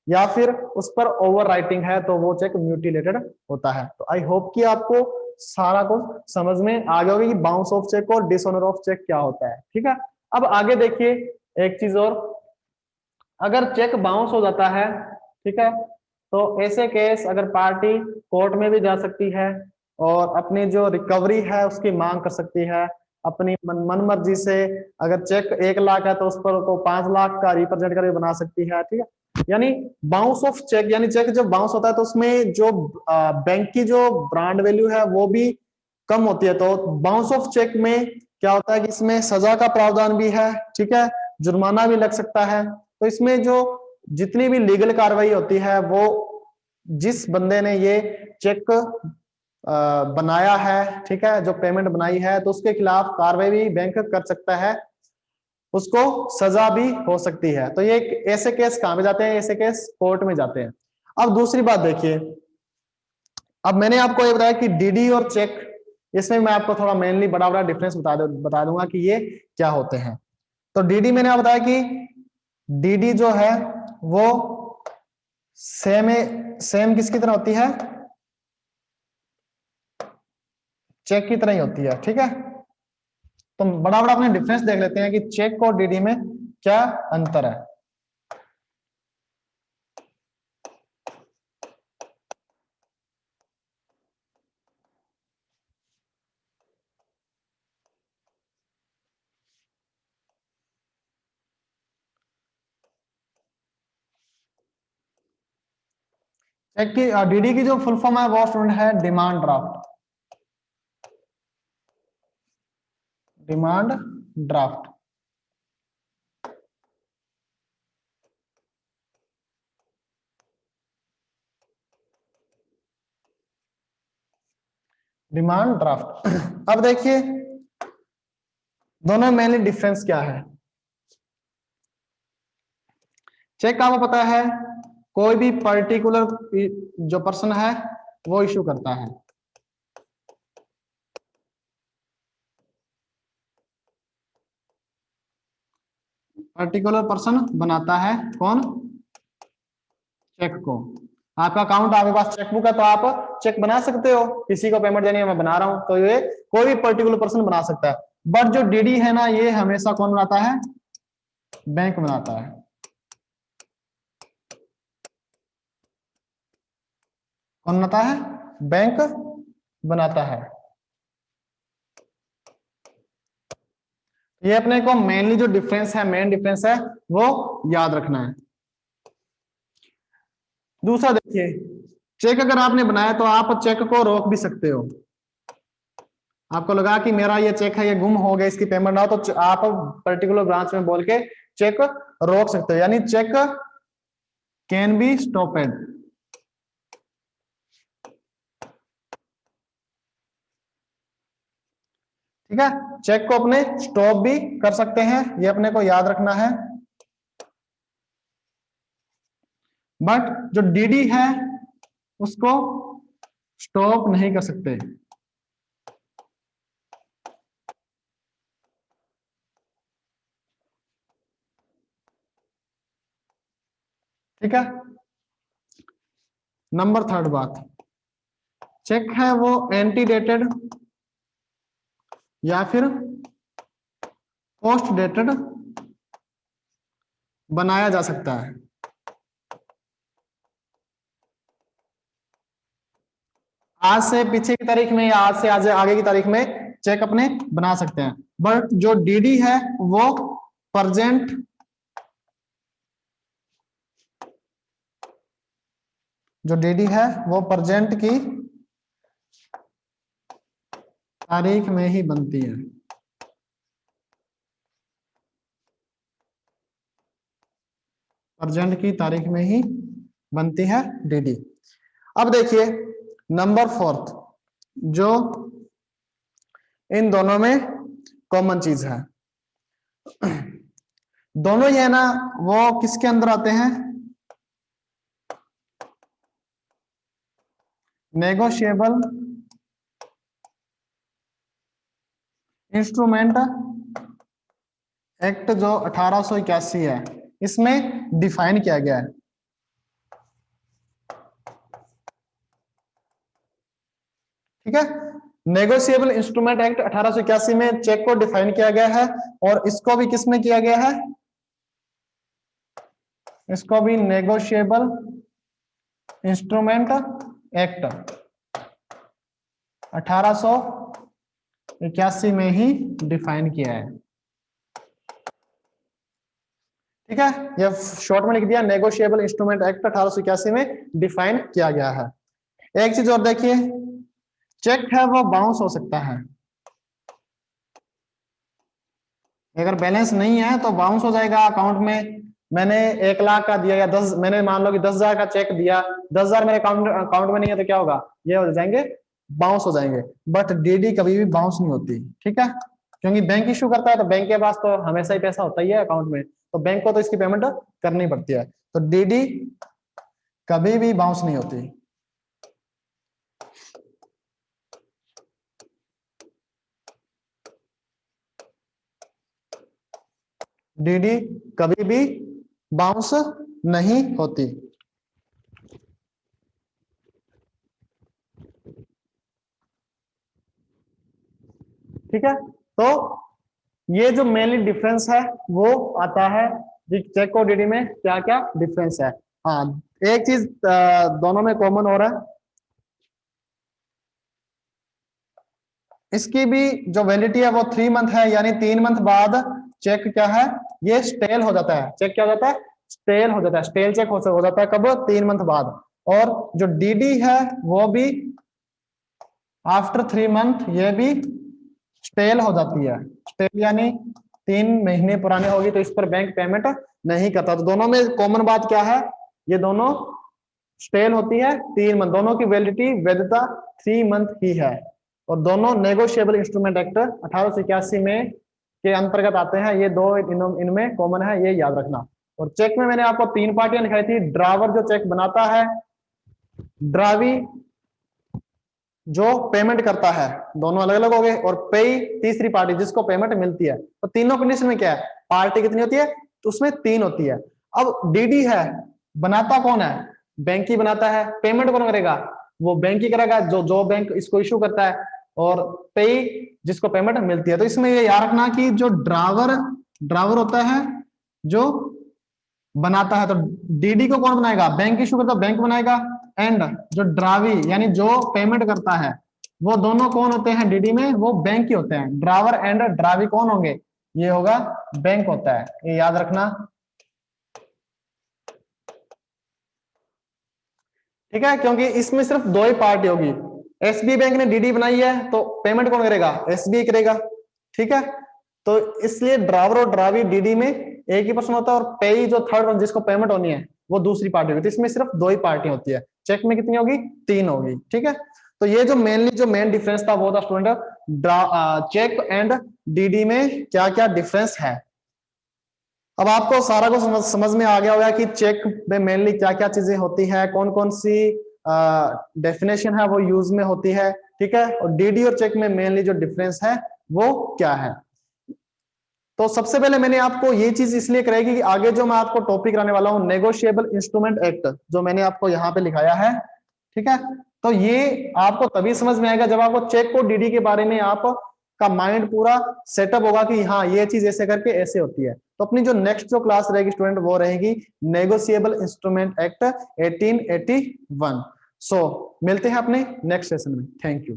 या फिर उस पर ओवर राइटिंग है, तो वो चेक म्यूटिलेटेड होता है। तो आई होप कि आपको सारा कुछ समझ में आ गया होगा कि बाउंस ऑफ चेक और डिसऑनर ऑफ चेक क्या होता है। ठीक है, अब आगे देखिए एक चीज और, अगर चेक बाउंस हो जाता है, ठीक है, तो ऐसे केस अगर पार्टी कोर्ट में भी जा सकती है और अपनी जो रिकवरी है उसकी मांग कर सकती है अपनी मन मर्जी से। अगर चेक 1 लाख है तो उस पर को 5 लाख का रिप्रेजेंट करके बना सकती है। ठीक है, यानी बाउंस ऑफ चेक, यानी चेक जब बाउंस होता है तो उसमें जो बैंक की जो ब्रांड वैल्यू है वो भी कम होती है। तो बाउंस ऑफ चेक में क्या होता है कि इसमें सजा का प्रावधान भी है, ठीक है, जुर्माना भी लग सकता है। तो इसमें जो जितनी भी लीगल कार्रवाई होती है वो जिस बंदे ने ये चेक बनाया है, ठीक है, जो पेमेंट बनाई है, तो उसके खिलाफ कार्रवाई भी बैंक कर सकता है, उसको सजा भी हो सकती है। तो ये ऐसे केस कहां पे जाते हैं? ऐसे केस कोर्ट में जाते हैं। अब दूसरी बात देखिए, अब मैंने आपको ये बताया कि डीडी और चेक, इसमें मैं आपको थोड़ा मेनली बड़ा डिफरेंस बता दूंगा कि ये क्या होते हैं। तो डीडी मैंने आपको बताया कि डीडी जो है वो सेम किसकी तरह होती है? चेक की तरह ही होती है, ठीक है। तो बड़ा अपने डिफरेंस देख लेते हैं कि चेक और डीडी में क्या अंतर है। चेक की डीडी की जो फुल फॉर्म है वो स्टूडेंट है demand draft. Demand draft. Demand draft. अब देखिए दोनों में मेनली डिफरेंस क्या है। चेक आपको पता है कोई भी पर्टिकुलर जो पर्सन है वो इशू करता है। पर्टिकुलर पर्सन बनाता है कौन? चेक को। आपका अकाउंट, आपके पास चेकबुक है तो आप चेक बना सकते हो, किसी को पेमेंट देनी है, मैं बना रहा हूं, तो ये कोई भी पर्टिकुलर पर्सन बना सकता है। बट जो डीडी है ना, ये हमेशा कौन बनाता है? बैंक बनाता है। कौन बनाता है? बैंक बनाता है। ये अपने को मेनली जो डिफरेंस है, मेन डिफरेंस है, वो याद रखना है। दूसरा देखिए, चेक अगर आपने बनाया तो आप चेक को रोक भी सकते हो। आपको लगा कि मेरा ये चेक है, ये गुम हो गया, इसकी पेमेंट ना हो, तो आप पर्टिकुलर ब्रांच में बोल के चेक रोक सकते हो, यानी चेक कैन बी स्टॉपेड। ठीक है, चेक को अपने स्टॉप भी कर सकते हैं, ये अपने को याद रखना है। बट जो डीडी है उसको स्टॉप नहीं कर सकते। ठीक है। नंबर थर्ड बात, चेक है वो एंटीडेटेड या फिर पोस्ट डेटेड बनाया जा सकता है। आज से पीछे की तारीख में या आज से आज आगे की तारीख में चेक अपने बना सकते हैं। बट जो डीडी है वो प्रेजेंट, जो डीडी है वो प्रेजेंट की तारीख में ही बनती है। प्रेजेंट की तारीख में ही बनती है डीडी। अब देखिए नंबर फोर्थ, जो इन दोनों में कॉमन चीज है, दोनों ये ना वो किसके अंदर आते हैं? नेगोशिएबल इंस्ट्रूमेंट एक्ट जो 1881 है, इसमें डिफाइन किया गया है। ठीक है, नेगोशिएबल इंस्ट्रूमेंट एक्ट 1881 में चेक को डिफाइन किया गया है, और इसको भी किसमें किया गया है? इसको भी नेगोशिएबल इंस्ट्रूमेंट एक्ट 1881 में ही डिफाइन किया है। ठीक है, ये शॉर्ट में लिख दिया, नेगोशिएबल इंस्ट्रूमेंट एक्ट 1881 में डिफाइन किया गया है। एक चीज और देखिए, चेक है वो बाउंस हो सकता है। अगर बैलेंस नहीं है तो बाउंस हो जाएगा अकाउंट में, मैंने 1 लाख का दिया या 10, मैंने मान लो कि 10,000 का चेक दिया, 10,000 मेरे अकाउंट में नहीं है तो क्या होगा, ये हो जाएंगे, बाउंस हो जाएंगे। बट डीडी कभी भी बाउंस नहीं होती, ठीक है, क्योंकि बैंक इशू करता है तो बैंक के पास तो हमेशा ही पैसा होता ही है अकाउंट में, तो बैंक को तो इसकी पेमेंट करनी पड़ती है, तो डीडी कभी भी बाउंस नहीं होती। डीडी कभी भी बाउंस नहीं होती। ठीक है, तो ये जो मेनली डिफरेंस है वो आता है चेक और डीडी में क्या क्या डिफरेंस है। हाँ, एक चीज दोनों में कॉमन हो रहा है, इसकी भी जो वैलिडिटी है वो 3 मंथ है, यानी 3 मंथ बाद चेक क्या है, ये स्टेल हो जाता है। चेक क्या हो जाता है, स्टेल हो जाता है। स्टेल चेक हो जाता है कब, 3 मंथ बाद। और जो डीडी है वो भी आफ्टर 3 मंथ ये भी स्टेल हो जाती है। स्टेल यानी 3 महीने पुराने होगी तो इस पर बैंक पेमेंट नहीं करता। तो दोनों में कॉमन बात क्या है, ये दोनों स्टेल होती है 3 मंथ, दोनों की वैलिडिटी वैधता 3 मंथ ही है। और दोनों नेगोशिएबल इंस्ट्रूमेंट एक्ट 1881 में के अंतर्गत आते हैं। ये दो इनमें कॉमन है, ये याद रखना। और चेक में मैंने आपको 3 पार्टियां दिखाई थी, ड्रावर जो चेक बनाता है, ड्रावी जो पेमेंट करता है, दोनों अलग अलग हो गए, और पेई तीसरी पार्टी जिसको पेमेंट मिलती है। तो तीनों कंडीशन में क्या है, पार्टी कितनी होती है, तो उसमें 3 होती है। अब डीडी है, बनाता कौन है, बैंक ही बनाता है, पेमेंट कौन करेगा, वो बैंक ही करेगा, जो बैंक इसको इशू करता है, और पेई जिसको पेमेंट मिलती है। तो इसमें ये याद रखना कि जो ड्रावर होता है जो बनाता है, तो डीडी को कौन बनाएगा, बैंक इशू करता बैंक बनाएगा, एंड जो ड्रावी यानी जो पेमेंट करता है वो दोनों कौन होते हैं डीडी में, वो बैंक ही होते हैं। ड्रावर एंड ड्रावी कौन होंगे, ये होगा बैंक होता है, ये याद रखना। ठीक है, क्योंकि इसमें सिर्फ 2 ही पार्टी होगी। एसबीआई बैंक ने डीडी बनाई है तो पेमेंट कौन करेगा, एसबीआई करेगा। ठीक है, तो इसलिए ड्रावर और ड्रावी डीडी में एक ही पर्सन होता है, और पेई जो थर्ड जिसको पेमेंट होनी है वो दूसरी पार्टी होगी। तो इसमें सिर्फ 2 ही पार्टी होती है। चेक में कितनी होगी, 3 होगी। ठीक है, तो ये जो मेन डिफरेंस था वो था स्टूडेंट चेक एंड डीडी में क्या क्या डिफरेंस है। अब आपको सारा कुछ समझ में आ गया होगा कि चेक में मेनली क्या क्या चीजें होती है, कौन कौन सी डेफिनेशन है वो यूज में होती है। ठीक है, और डीडी और चेक में मेनली जो डिफरेंस है वो क्या है। तो सबसे पहले मैंने आपको ये चीज इसलिए कराएगी कि आगे जो मैं आपको टॉपिक कराने वाला हूँ, नेगोशिएबल इंस्ट्रूमेंट एक्ट, जो मैंने आपको यहाँ पे लिखाया है। ठीक है, तो ये आपको तभी समझ में आएगा जब आपको चेक और डीडी के बारे में आप का माइंड पूरा सेटअप होगा कि हाँ ये चीज ऐसे करके ऐसे होती है। तो अपनी जो नेक्स्ट जो क्लास रहेगी स्टूडेंट वो रहेगी नेगोशिएबल इंस्ट्रूमेंट एक्ट 1881। सो मिलते हैं अपने नेक्स्ट सेशन में। Thank you.